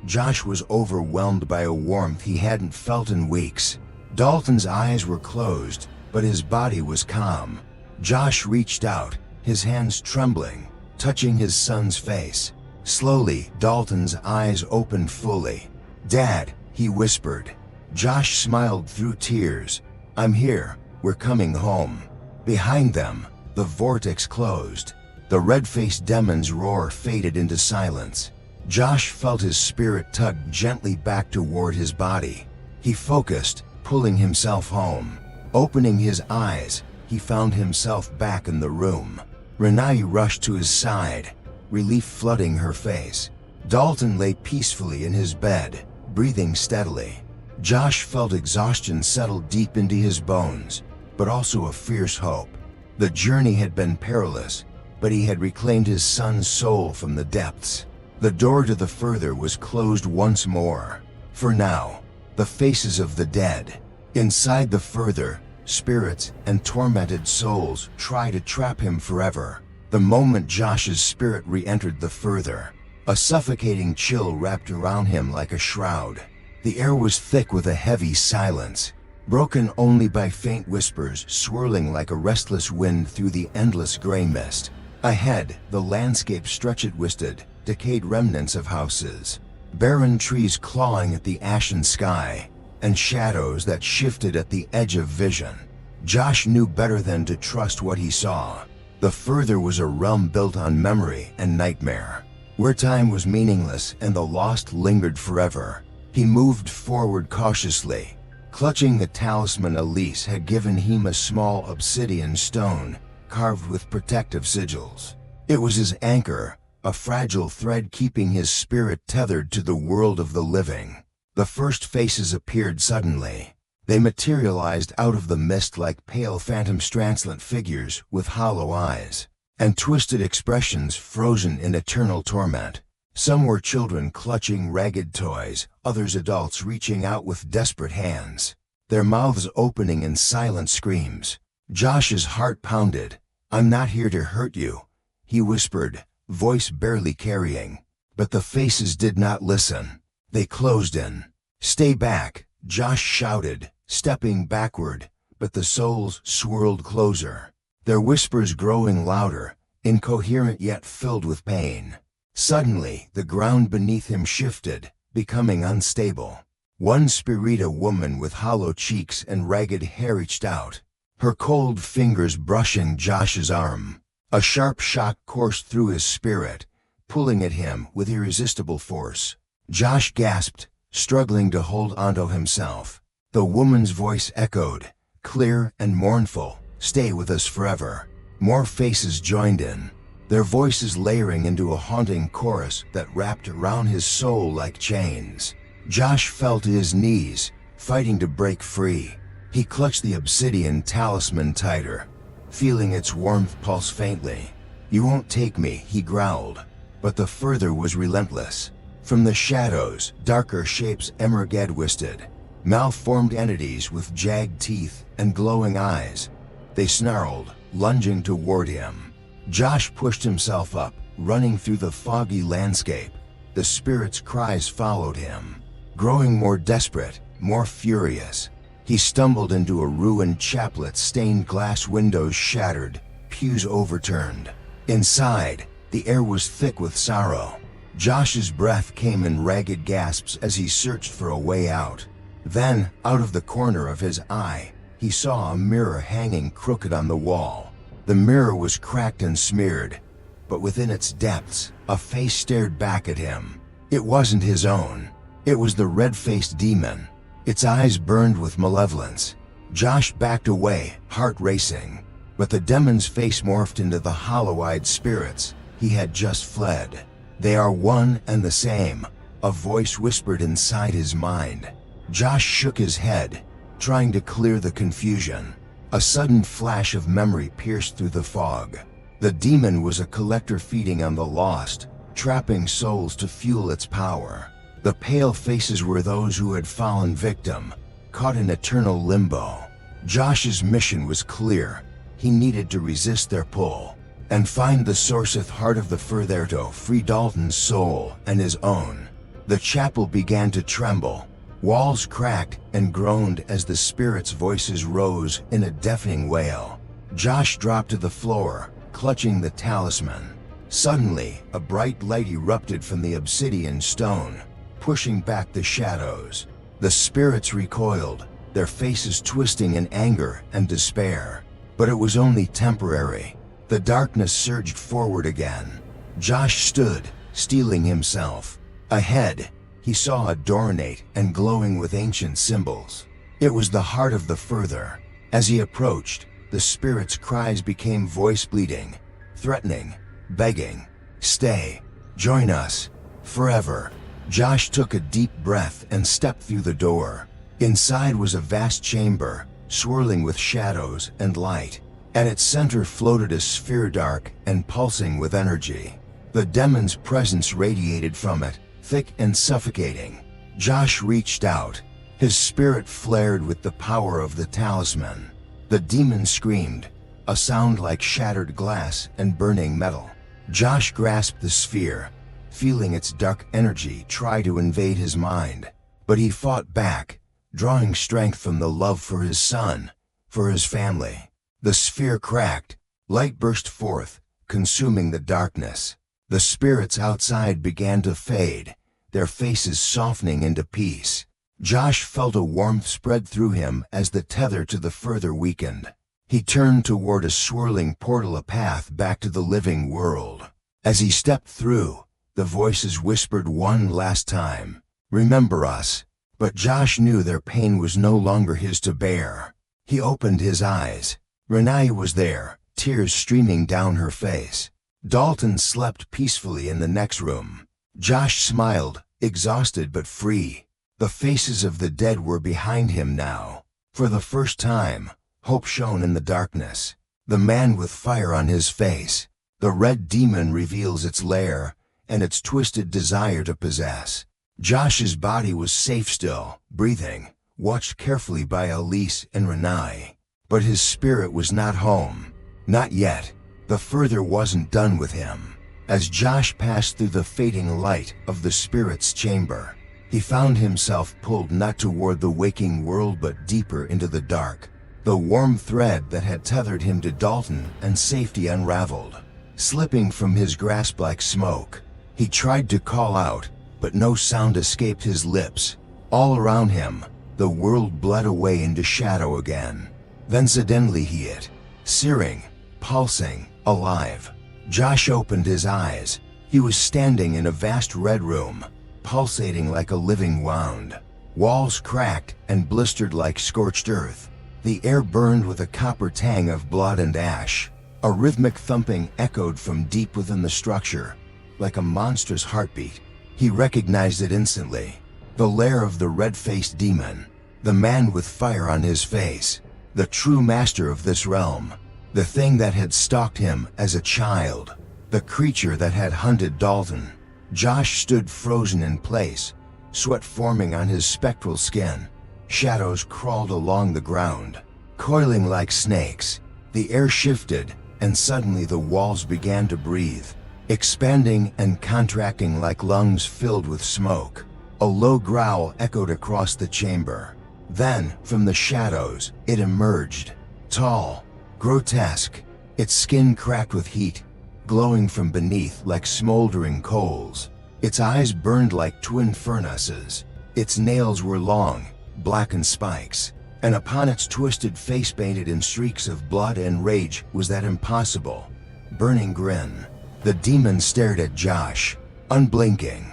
Josh was overwhelmed by a warmth he hadn't felt in weeks. Dalton's eyes were closed, but his body was calm. Josh reached out, his hands trembling, touching his son's face. Slowly, Dalton's eyes opened fully. Dad, he whispered. Josh smiled through tears. I'm here, we're coming home. Behind them, the vortex closed. The red-faced demon's roar faded into silence. Josh felt his spirit tug gently back toward his body. He focused, pulling himself home. Opening his eyes, he found himself back in the room. Renai rushed to his side, relief flooding her face. Dalton lay peacefully in his bed, breathing steadily. Josh felt exhaustion settle deep into his bones, but also a fierce hope. The journey had been perilous, but he had reclaimed his son's soul from the depths. The door to the further was closed once more. For now, the faces of the dead. Inside the further, spirits and tormented souls try to trap him forever. The moment Josh's spirit re-entered the further, a suffocating chill wrapped around him like a shroud. The air was thick with a heavy silence, broken only by faint whispers swirling like a restless wind through the endless gray mist. Ahead, the landscape stretched twisted, decayed remnants of houses, barren trees clawing at the ashen sky, and shadows that shifted at the edge of vision. Josh knew better than to trust what he saw. The further was a realm built on memory and nightmare, where time was meaningless and the lost lingered forever. He moved forward cautiously, clutching the talisman Elise had given him, a small obsidian stone carved with protective sigils. It was his anchor, a fragile thread keeping his spirit tethered to the world of the living. The first faces appeared suddenly. They materialized out of the mist like pale phantom translucent figures with hollow eyes and twisted expressions frozen in eternal torment. Some were children clutching ragged toys, others adults reaching out with desperate hands, their mouths opening in silent screams. Josh's heart pounded. "I'm not here to hurt you," he whispered, voice barely carrying. But the faces did not listen. They closed in. "Stay back," Josh shouted, stepping backward, but the souls swirled closer, their whispers growing louder, incoherent yet filled with pain. Suddenly, the ground beneath him shifted, becoming unstable. One spirita woman with hollow cheeks and ragged hair reached out, her cold fingers brushing Josh's arm. A sharp shock coursed through his spirit, pulling at him with irresistible force. Josh gasped, struggling to hold onto himself. The woman's voice echoed, clear and mournful, "Stay with us forever." More faces joined in, their voices layering into a haunting chorus that wrapped around his soul like chains. Josh fell to his knees, fighting to break free. He clutched the obsidian talisman tighter, feeling its warmth pulse faintly. "You won't take me," he growled. But the further was relentless. From the shadows, darker shapes emerged, malformed entities with jagged teeth and glowing eyes. They snarled, lunging toward him. Josh pushed himself up, running through the foggy landscape. The spirits' cries followed him, growing more desperate, more furious. He stumbled into a ruined chaplet, stained glass windows shattered, pews overturned. Inside, the air was thick with sorrow. Josh's breath came in ragged gasps as he searched for a way out. Then, out of the corner of his eye, he saw a mirror hanging crooked on the wall. The mirror was cracked and smeared, but within its depths, a face stared back at him. It wasn't his own. It was the red-faced demon. Its eyes burned with malevolence. Josh backed away, heart racing. But the demon's face morphed into the hollow-eyed spirits he had just fled. "They are one and the same," a voice whispered inside his mind. Josh shook his head, trying to clear the confusion. A sudden flash of memory pierced through the fog. The demon was a collector feeding on the lost, trapping souls to fuel its power. The pale faces were those who had fallen victim, caught in eternal limbo. Josh's mission was clear. He needed to resist their pull and find the sourceth heart of the further to free Dalton's soul and his own. The chapel began to tremble. Walls cracked and groaned as the spirits' voices rose in a deafening wail. Josh dropped to the floor, clutching the talisman. Suddenly, a bright light erupted from the obsidian stone, pushing back the shadows. The spirits recoiled, their faces twisting in anger and despair. But it was only temporary. The darkness surged forward again. Josh stood, steeling himself. Ahead, he saw a door ornate and glowing with ancient symbols. It was the heart of the further. As he approached, the spirits' cries became voice-bleeding, threatening, begging, "Stay, join us, forever." Josh took a deep breath and stepped through the door. Inside was a vast chamber, swirling with shadows and light. At its center floated a sphere dark and pulsing with energy. The demon's presence radiated from it, thick and suffocating. Josh reached out. His spirit flared with the power of the talisman. The demon screamed, a sound like shattered glass and burning metal. Josh grasped the sphere, feeling its dark energy try to invade his mind. But he fought back, drawing strength from the love for his son, for his family. The sphere cracked, light burst forth, consuming the darkness. The spirits outside began to fade, their faces softening into peace. Josh felt a warmth spread through him as the tether to the further weakened. He turned toward a swirling portal, a path back to the living world. As he stepped through, the voices whispered one last time, "Remember us." But Josh knew their pain was no longer his to bear. He opened his eyes. Renee was there, tears streaming down her face. Dalton slept peacefully in the next room. Josh smiled, exhausted but free. The faces of the dead were behind him now. For the first time, hope shone in the darkness. The man with fire on his face. The red demon reveals its lair, and its twisted desire to possess. Josh's body was safe still, breathing, watched carefully by Elise and Renai. But his spirit was not home. Not yet. The further wasn't done with him. As Josh passed through the fading light of the spirit's chamber, he found himself pulled not toward the waking world but deeper into the dark. The warm thread that had tethered him to Dalton and safety unraveled, slipping from his grasp like smoke. He tried to call out, but no sound escaped his lips. All around him, the world bled away into shadow again. Then suddenly he hit, searing, pulsing, alive. Josh opened his eyes. He was standing in a vast red room, pulsating like a living wound. Walls cracked and blistered like scorched earth. The air burned with a copper tang of blood and ash. A rhythmic thumping echoed from deep within the structure, like a monstrous heartbeat. He recognized it instantly. The lair of the red-faced demon. The man with fire on his face. The true master of this realm. The thing that had stalked him as a child. The creature that had hunted Dalton. Josh stood frozen in place, sweat forming on his spectral skin. Shadows crawled along the ground, coiling like snakes. The air shifted, and suddenly the walls began to breathe, expanding and contracting like lungs filled with smoke. A low growl echoed across the chamber. Then, from the shadows, it emerged. Tall, grotesque, its skin cracked with heat, glowing from beneath like smoldering coals. Its eyes burned like twin furnaces. Its nails were long, blackened spikes, and upon its twisted face painted in streaks of blood and rage was that impossible, burning grin. The demon stared at Josh, unblinking,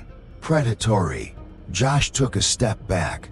predatory. Josh took a step back.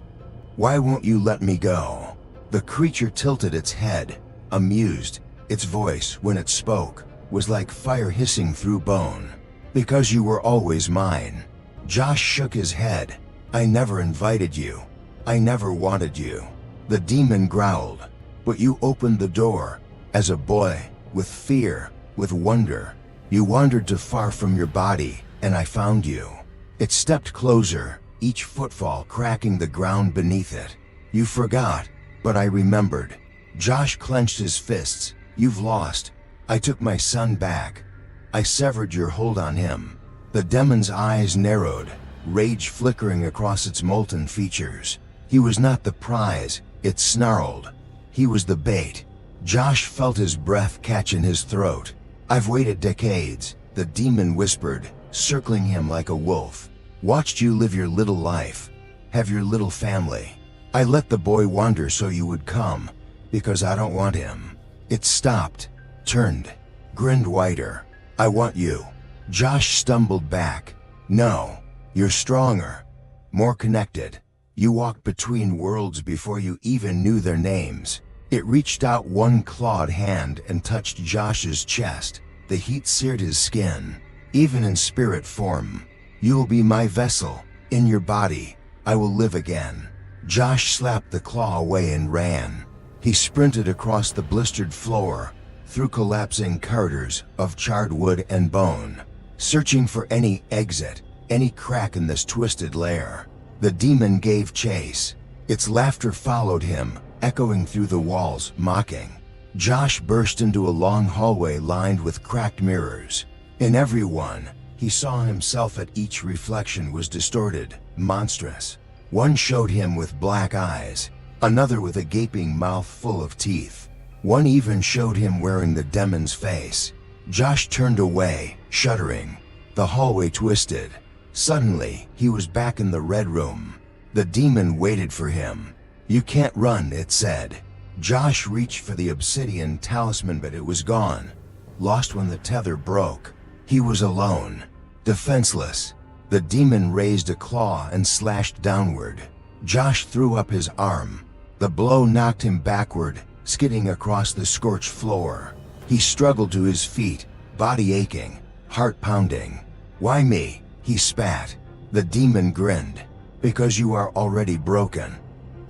"Why won't you let me go?" The creature tilted its head, amused. Its voice, when it spoke, was like fire hissing through bone. "Because you were always mine." Josh shook his head. "I never invited you. I never wanted you." The demon growled. "But you opened the door, as a boy, with fear, with wonder. You wandered too far from your body, and I found you." It stepped closer, each footfall cracking the ground beneath it. "You forgot, but I remembered." Josh clenched his fists. "You've lost. I took my son back. I severed your hold on him." The demon's eyes narrowed, rage flickering across its molten features. He was not the prize, it snarled. He was the bait. Josh felt his breath catch in his throat. "I've waited decades," the demon whispered, circling him like a wolf. "Watched you live your little life, have your little family. I let the boy wander so you would come, because I don't want him." It stopped, turned, grinned wider. "I want you." Josh stumbled back. "No, you're stronger, more connected. You walked between worlds before you even knew their names." It reached out one clawed hand and touched Josh's chest. The heat seared his skin. "Even in spirit form, you'll be my vessel. In your body, I will live again." Josh slapped the claw away and ran. He sprinted across the blistered floor, through collapsing corridors of charred wood and bone, searching for any exit, any crack in this twisted lair. The demon gave chase. Its laughter followed him, echoing through the walls, mocking. Josh burst into a long hallway lined with cracked mirrors. In every one, he saw himself, at each reflection was distorted, monstrous. One showed him with black eyes, another with a gaping mouth full of teeth. One even showed him wearing the demon's face. Josh turned away, shuddering. The hallway twisted. Suddenly, he was back in the red room. The demon waited for him. "You can't run," it said. Josh reached for the obsidian talisman, but it was gone. Lost when the tether broke. He was alone, defenseless. The demon raised a claw and slashed downward. Josh threw up his arm. The blow knocked him backward, skidding across the scorched floor. He struggled to his feet, body aching, heart pounding. "Why me?" he spat. The demon grinned. "Because you are already broken,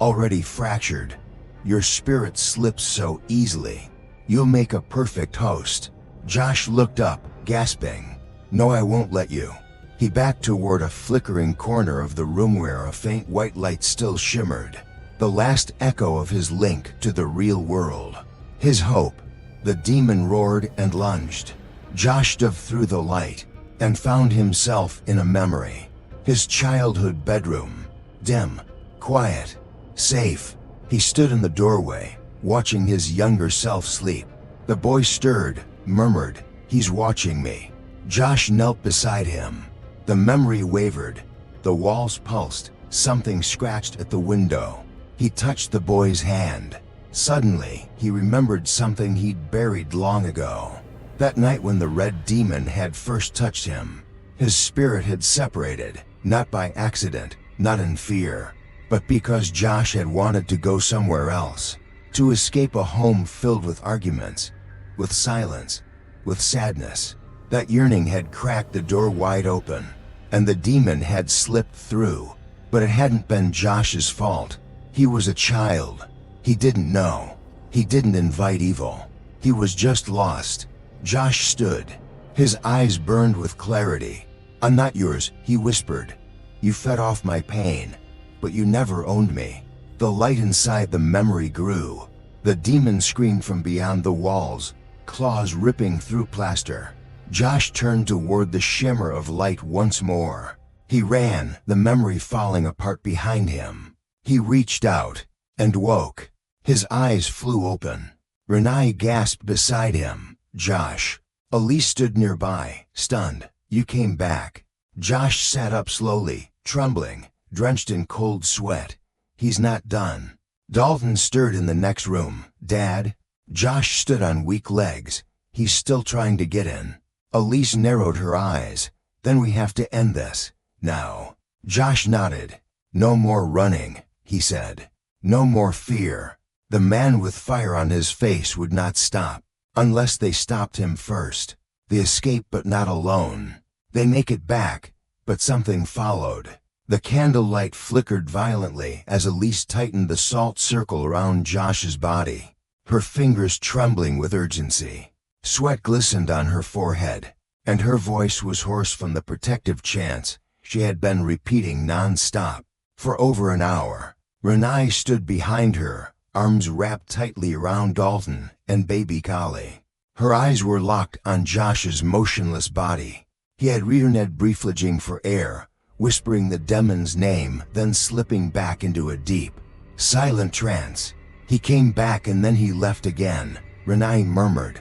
already fractured. Your spirit slips so easily. You'll make a perfect host." Josh looked up, gasping. "No, I won't let you." He backed toward a flickering corner of the room where a faint white light still shimmered, the last echo of his link to the real world. His hope. The demon roared and lunged. Josh dove through the light and found himself in a memory. His childhood bedroom. Dim, quiet, safe. He stood in the doorway, watching his younger self sleep. The boy stirred, murmured, "He's watching me." Josh knelt beside him. The memory wavered. The walls pulsed. Something scratched at the window. He touched the boy's hand. Suddenly, he remembered something he'd buried long ago. That night when the red demon had first touched him, his spirit had separated, not by accident, not in fear, but because Josh had wanted to go somewhere else, to escape a home filled with arguments, with silence, with sadness. That yearning had cracked the door wide open, and the demon had slipped through. But it hadn't been Josh's fault. He was a child. He didn't know. He didn't invite evil. He was just lost. Josh stood. His eyes burned with clarity. "I'm not yours," he whispered. "You fed off my pain, but you never owned me." The light inside the memory grew. The demon screamed from beyond the walls, claws ripping through plaster. Josh turned toward the shimmer of light once more. He ran, the memory falling apart behind him. He reached out and woke. His eyes flew open. Renai gasped beside him. "Josh." Elise stood nearby, stunned. "You came back." Josh sat up slowly, trembling, drenched in cold sweat. "He's not done." Dalton stirred in the next room. "Dad?" Josh stood on weak legs. "He's still trying to get in." Elise narrowed her eyes. "Then we have to end this. Now." Josh nodded. "No more running," he said. "No more fear." The man with fire on his face would not stop, unless they stopped him first. They escaped but not alone. They make it back, but something followed. The candlelight flickered violently as Elise tightened the salt circle around Josh's body, her fingers trembling with urgency. Sweat glistened on her forehead, and her voice was hoarse from the protective chants she had been repeating non-stop. For over an hour, Renai stood behind her, arms wrapped tightly around Dalton and baby Kali. Her eyes were locked on Josh's motionless body. He had returned briefly for air, whispering the demon's name, then slipping back into a deep, silent trance. "He came back and then he left again," Renai murmured.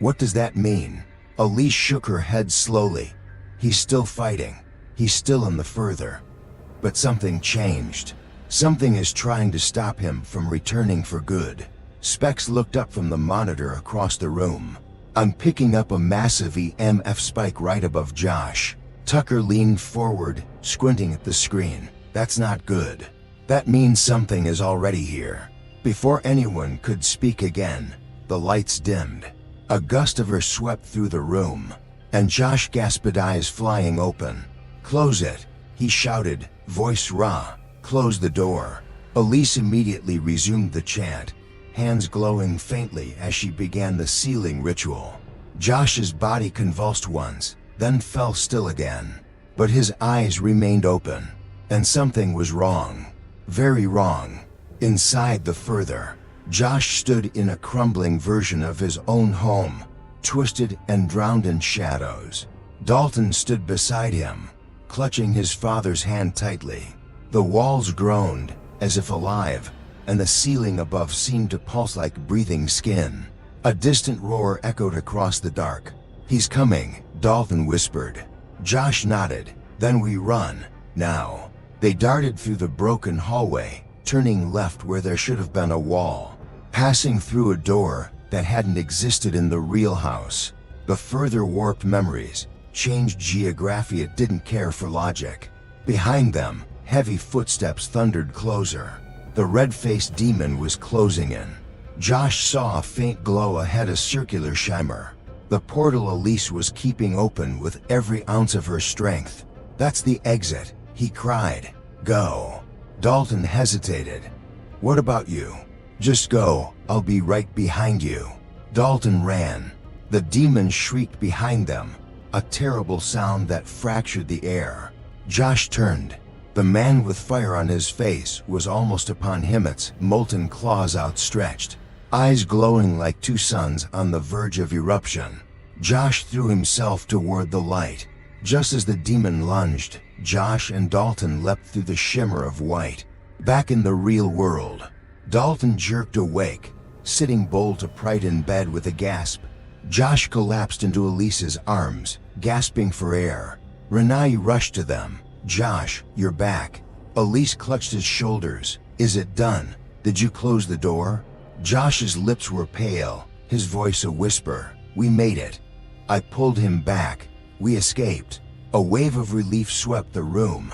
"What does that mean?" Elise shook her head slowly. "He's still fighting. He's still in the further. But something changed. Something is trying to stop him from returning for good." Specs looked up from the monitor across the room. "I'm picking up a massive EMF spike right above Josh." Tucker leaned forward, squinting at the screen. "That's not good. That means something is already here." Before anyone could speak again, the lights dimmed. A gust of air swept through the room, and Josh gasped, eyes flying open. "Close it," he shouted, voice raw. "Close the door." Elise immediately resumed the chant, hands glowing faintly as she began the sealing ritual. Josh's body convulsed once, then fell still again. But his eyes remained open, and something was wrong. Very wrong. Inside the further, Josh stood in a crumbling version of his own home, twisted and drowned in shadows. Dalton stood beside him, clutching his father's hand tightly. The walls groaned, as if alive, and the ceiling above seemed to pulse like breathing skin. A distant roar echoed across the dark. "He's coming," Dalton whispered. Josh nodded. "Then we run, now." They darted through the broken hallway, turning left where there should have been a wall, passing through a door that hadn't existed in the real house. The further warped memories, changed geography. It didn't care for logic. Behind them, heavy footsteps thundered closer. The red-faced demon was closing in. Josh saw a faint glow ahead, a circular shimmer. The portal Elise was keeping open with every ounce of her strength. "That's the exit," he cried. "Go." Dalton hesitated. "What about you?" "Just go, I'll be right behind you." Dalton ran. The demon shrieked behind them, a terrible sound that fractured the air. Josh turned. The man with fire on his face was almost upon him, its molten claws outstretched, eyes glowing like two suns on the verge of eruption. Josh threw himself toward the light. Just as the demon lunged, Josh and Dalton leapt through the shimmer of white. Back in the real world, Dalton jerked awake, sitting bolt upright in bed with a gasp. Josh collapsed into Elise's arms, gasping for air. Renai rushed to them. "Josh, you're back." Elise clutched his shoulders. "Is it done? Did you close the door?" Josh's lips were pale, his voice a whisper. "We made it. I pulled him back. We escaped." A wave of relief swept the room.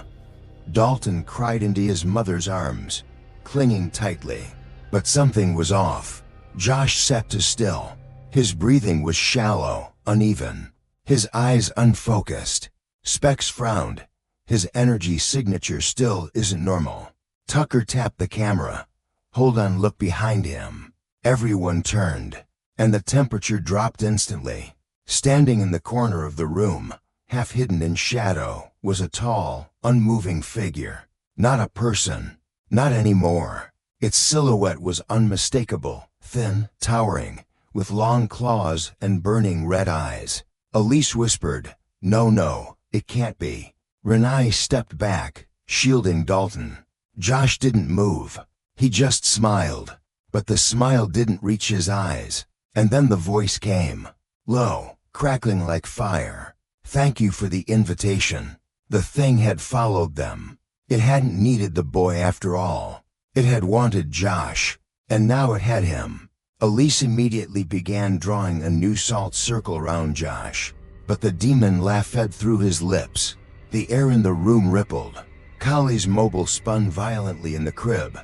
Dalton cried into his mother's arms, clinging tightly. But something was off. Josh sat too still. His breathing was shallow, uneven, his eyes unfocused. Specs frowned. His energy signature still isn't normal. Tucker tapped the camera. "Hold on, look behind him." Everyone turned, and the temperature dropped instantly. Standing in the corner of the room, half hidden in shadow, was a tall, unmoving figure. Not a person. Not anymore. Its silhouette was unmistakable, thin, towering, with long claws and burning red eyes. Elise whispered, No, it can't be." Renai stepped back, shielding Dalton. Josh didn't move. He just smiled. But the smile didn't reach his eyes. And then the voice came, low, crackling like fire. "Thank you for the invitation." The thing had followed them. It hadn't needed the boy after all. It had wanted Josh, and now it had him. Elise immediately began drawing a new salt circle around Josh. But the demon laugh fed through his lips. The air in the room rippled. Kali's mobile spun violently in the crib.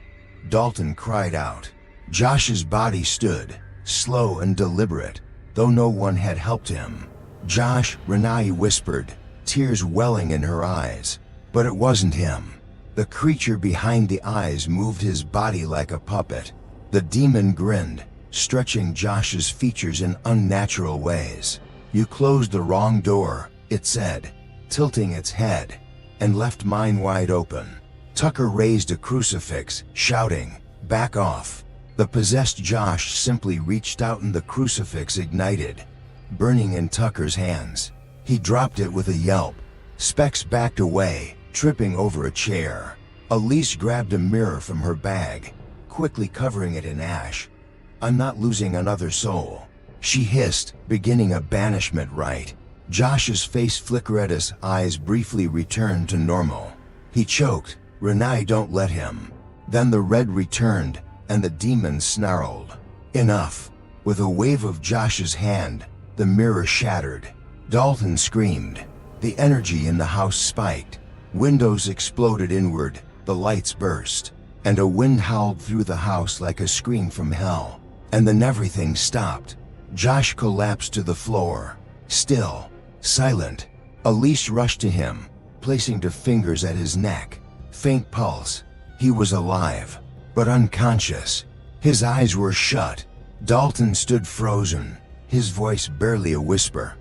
Dalton cried out. Josh's body stood, slow and deliberate, though no one had helped him. "Josh," Renai whispered, tears welling in her eyes. But it wasn't him. The creature behind the eyes moved his body like a puppet. The demon grinned, stretching Josh's features in unnatural ways. "You closed the wrong door," it said, tilting its head, "and left mine wide open." Tucker raised a crucifix, shouting, "Back off." The possessed Josh simply reached out and the crucifix ignited, burning in Tucker's hands. He dropped it with a yelp. Specs backed away, tripping over a chair. Elise grabbed a mirror from her bag, quickly covering it in ash. "I'm not losing another soul," she hissed, beginning a banishment rite. Josh's face flickered, his eyes briefly returned to normal. He choked. "Renai, don't let him." Then the red returned, and the demon snarled. "Enough." With a wave of Josh's hand, the mirror shattered. Dalton screamed. The energy in the house spiked. Windows exploded inward, the lights burst, and a wind howled through the house like a scream from hell. And then everything stopped. Josh collapsed to the floor, still, silent. Elise rushed to him, placing her fingers at his neck. Faint pulse. He was alive, but unconscious. His eyes were shut. Dalton stood frozen, his voice barely a whisper.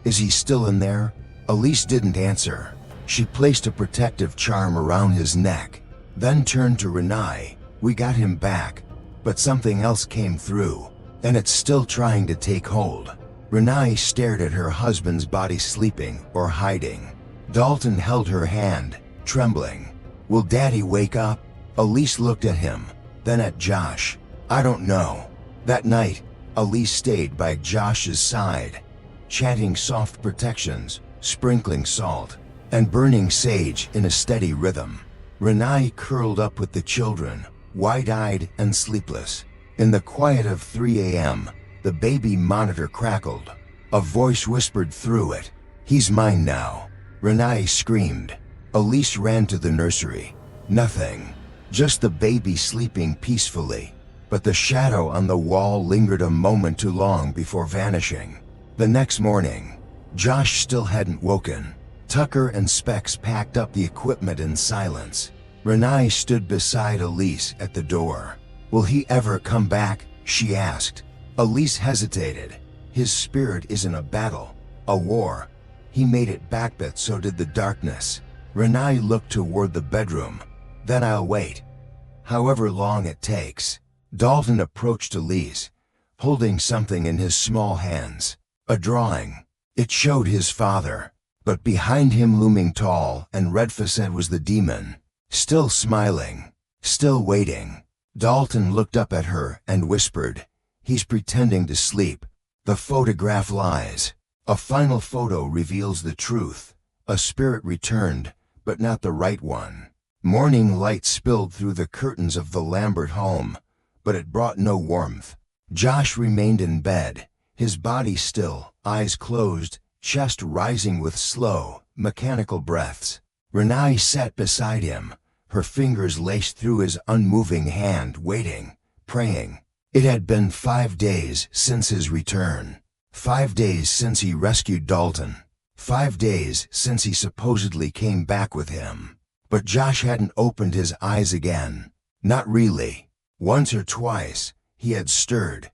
"Is he still in there?" Elise didn't answer. She placed a protective charm around his neck, then turned to Renai. "We got him back, but something else came through, and it's still trying to take hold." Renai stared at her husband's body, sleeping or hiding. Dalton held her hand, trembling. "Will Daddy wake up?" Elise looked at him, then at Josh. "I don't know." That night, Elise stayed by Josh's side, chanting soft protections, sprinkling salt, and burning sage in a steady rhythm. Renai curled up with the children, wide-eyed and sleepless. In the quiet of 3 a.m., the baby monitor crackled. A voice whispered through it, "He's mine now." Renai screamed. Elise ran to the nursery. Nothing. Just the baby sleeping peacefully. But the shadow on the wall lingered a moment too long before vanishing. The next morning, Josh still hadn't woken. Tucker and Specs packed up the equipment in silence. Renai stood beside Elise at the door. "Will he ever come back?" she asked. Elise hesitated. "His spirit is in a battle, a war. He made it back, but so did the darkness. Renai looked toward the bedroom. Then I'll wait. However long it takes. Dalton approached Elise, holding something in his small hands. A drawing. It showed his father. But behind him, looming tall and red-faced, was the demon. Still smiling. Still waiting. Dalton looked up at her and whispered, "He's pretending to sleep. The photograph lies. A final photo reveals the truth. A spirit returned, but not the right one." Morning light spilled through the curtains of the Lambert home, but it brought no warmth. Josh remained in bed, his body still, eyes closed, chest rising with slow, mechanical breaths. Renai sat beside him, her fingers laced through his unmoving hand, waiting, praying. It had been 5 days since his return. 5 days since he rescued Dalton. 5 days since he supposedly came back with him. But Josh hadn't opened his eyes again. Not really. Once or twice, he had stirred,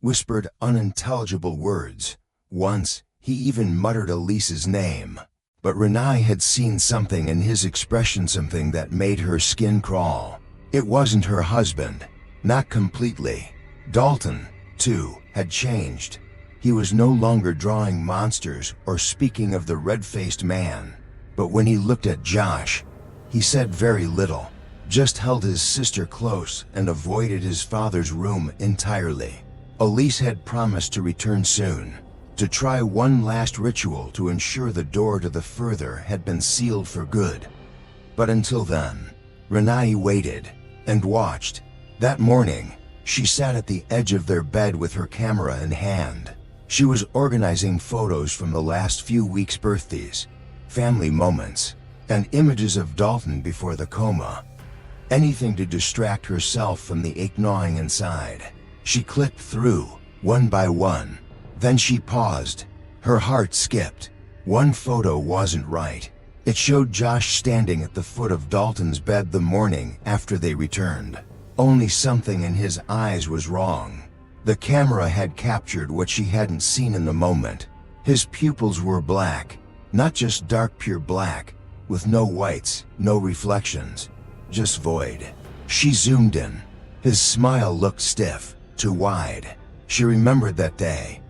whispered unintelligible words. Once, he even muttered Elise's name. But Renai had seen something in his expression, something that made her skin crawl. It wasn't her husband. Not completely. Dalton, too, had changed. He was no longer drawing monsters or speaking of the red-faced man. But when he looked at Josh, he said very little. Just held his sister close and avoided his father's room entirely. Elise had promised to return soon, to try one last ritual to ensure the door to the further had been sealed for good. But until then, Renai waited and watched. That morning, she sat at the edge of their bed with her camera in hand. She was organizing photos from the last few weeks' birthdays, family moments, and images of Dalton before the coma. Anything to distract herself from the ache gnawing inside. She clicked through, one by one. Then she paused. Her heart skipped. One photo wasn't right. It showed Josh standing at the foot of Dalton's bed the morning after they returned. Only something in his eyes was wrong. The camera had captured what she hadn't seen in the moment. His pupils were black, not just dark pure black, with no whites, no reflections, just void. She zoomed in. His smile looked stiff, too wide. She remembered that day.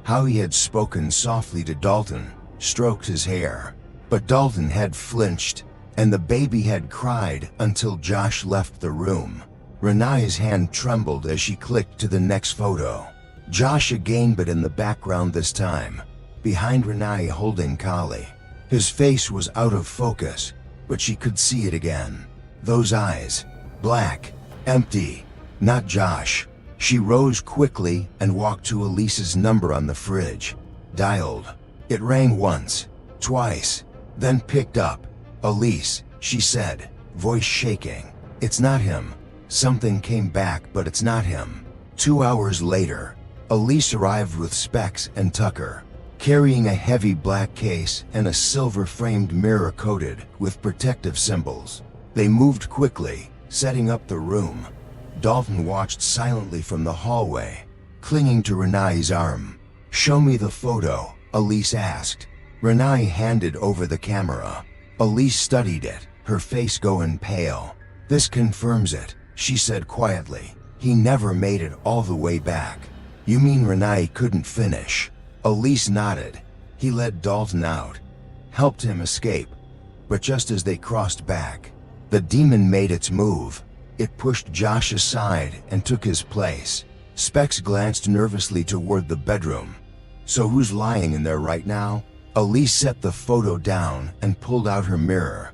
How he had spoken softly to Dalton, stroked his hair. But Dalton had flinched, and the baby had cried until Josh left the room. Renai's hand trembled as she clicked to the next photo. Josh again, but in the background this time, behind Renai holding Kali. His face was out of focus, but she could see it again. Those eyes, black, empty, not Josh. She rose quickly and walked to Elise's number on the fridge. Dialed. It rang once, twice, then picked up. "Elise," she said, voice shaking. "It's not him." Something came back, but it's not him. 2 hours later, Elise arrived with Specs and Tucker, carrying a heavy black case and a silver-framed mirror coated with protective symbols. They moved quickly, setting up the room. Dalton watched silently from the hallway, clinging to Renai's arm. "Show me the photo," Elise asked. Renai handed over the camera. Elise studied it, her face going pale. "This confirms it," she said quietly. "He never made it all the way back." "You mean Renai couldn't finish?" Elise nodded. "He led Dalton out, helped him escape. But just as they crossed back, the demon made its move. It pushed Josh aside and took his place." Specs glanced nervously toward the bedroom. "So who's lying in there right now?" Elise set the photo down and pulled out her mirror.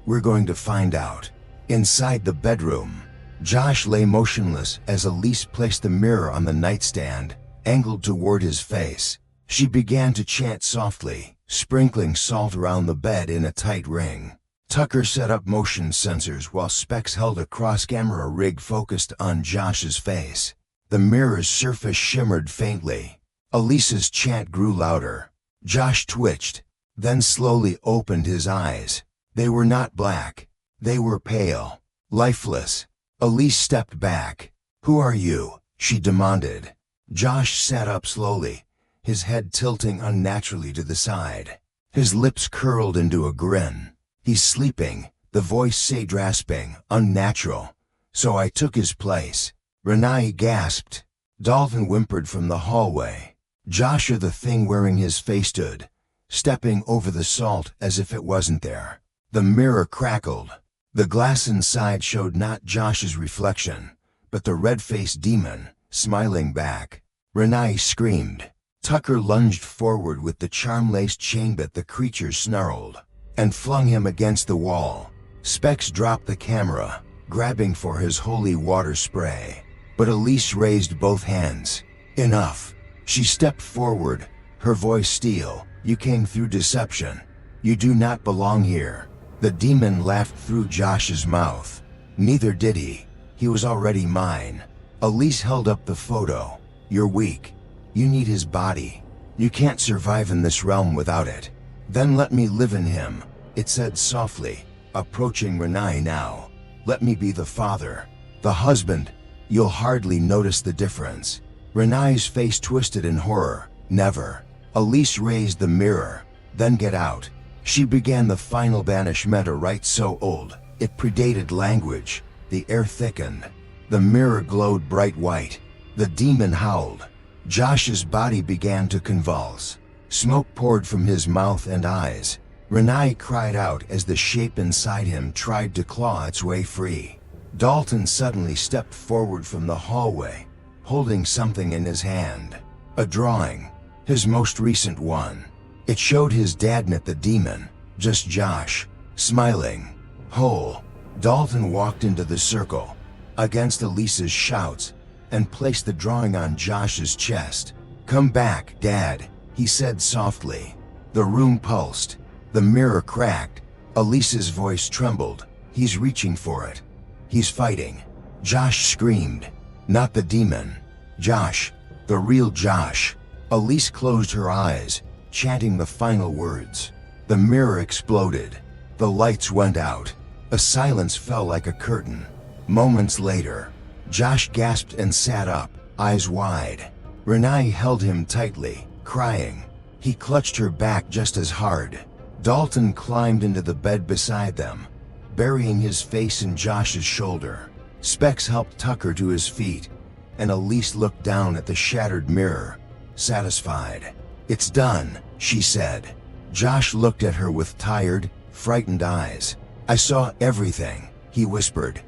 "We're going to find out." Inside the bedroom, Josh lay motionless as Elise placed the mirror on the nightstand, angled toward his face. She began to chant softly, sprinkling salt around the bed in a tight ring. Tucker set up motion sensors while Specs held a cross-camera rig focused on Josh's face. The mirror's surface shimmered faintly. Elise's chant grew louder. Josh twitched, then slowly opened his eyes. They were not black. They were pale, lifeless. Elise stepped back. "Who are you?" she demanded. Josh sat up slowly, his head tilting unnaturally to the side. His lips curled into a grin. "He's sleeping," the voice said, rasping, unnatural. "So I took his place." Renai gasped. Dalton whimpered from the hallway. Joshua, the thing wearing his face, stood, stepping over the salt as if it wasn't there. The mirror crackled. The glass inside showed not Josh's reflection, but the red-faced demon, smiling back. Renai screamed. Tucker lunged forward with the charm-laced chain, but the creature snarled and flung him against the wall. Specs dropped the camera, grabbing for his holy water spray. But Elise raised both hands. "Enough." She stepped forward, her voice steel. "You came through deception. You do not belong here." The demon laughed through Josh's mouth. "Neither did he. He was already mine." Elise held up the photo. "You're weak. You need his body. You can't survive in this realm without it." "Then let me live in him," it said softly, approaching Renai now. "Let me be the father, the husband. You'll hardly notice the difference." Renai's face twisted in horror. "Never." Elise raised the mirror. "Then get out." She began the final banishment, a rite so old it predated language. The air thickened. The mirror glowed bright white. The demon howled. Josh's body began to convulse. Smoke poured from his mouth and eyes. Renai cried out as the shape inside him tried to claw its way free. Dalton suddenly stepped forward from the hallway, holding something in his hand. A drawing. His most recent one. It showed his dad, not the demon, just Josh, smiling, whole. Dalton walked into the circle, against Elise's shouts, and placed the drawing on Josh's chest. "Come back, Dad," he said softly. The room pulsed. The mirror cracked. Elise's voice trembled. "He's reaching for it. He's fighting." Josh screamed. "Not the demon. Josh. The real Josh." Elise closed her eyes, chanting the final words. The mirror exploded. The lights went out. A silence fell like a curtain. Moments later, Josh gasped and sat up, eyes wide. Renai held him tightly, crying. He clutched her back just as hard. Dalton climbed into the bed beside them, burying his face in Josh's shoulder. Specs helped Tucker to his feet, and Elise looked down at the shattered mirror, satisfied. "It's done," she said. Josh looked at her with tired, frightened eyes. "I saw everything," he whispered.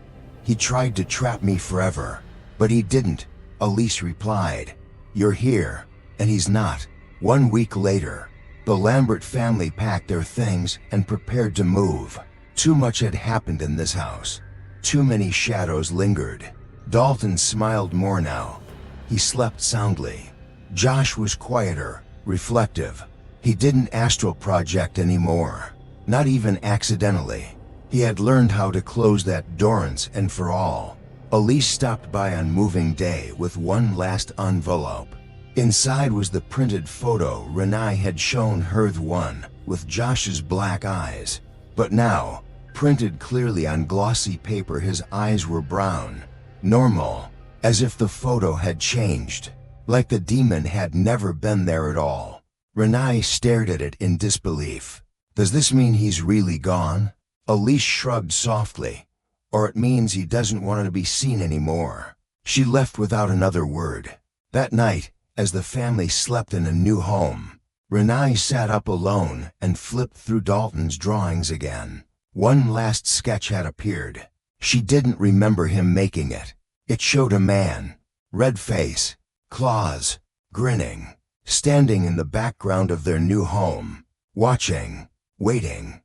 "He tried to trap me forever, but he didn't," Elise replied. "You're here, and he's not." 1 week later, the Lambert family packed their things and prepared to move. Too much had happened in this house. Too many shadows lingered. Dalton smiled more now. He slept soundly. Josh was quieter, reflective. He didn't astral project anymore, not even accidentally. He had learned how to close that door once and for all. Elise stopped by on moving day with one last envelope. Inside was the printed photo Renai had shown her, the one with Josh's black eyes. But now, printed clearly on glossy paper, his eyes were brown, normal, as if the photo had changed, like the demon had never been there at all. Renai stared at it in disbelief. "Does this mean he's really gone?" Elise shrugged softly. "Or it means he doesn't want to be seen anymore." She left without another word. That night, as the family slept in a new home, Renai sat up alone and flipped through Dalton's drawings again. One last sketch had appeared. She didn't remember him making it. It showed a man, red face, claws, grinning, standing in the background of their new home, watching, waiting.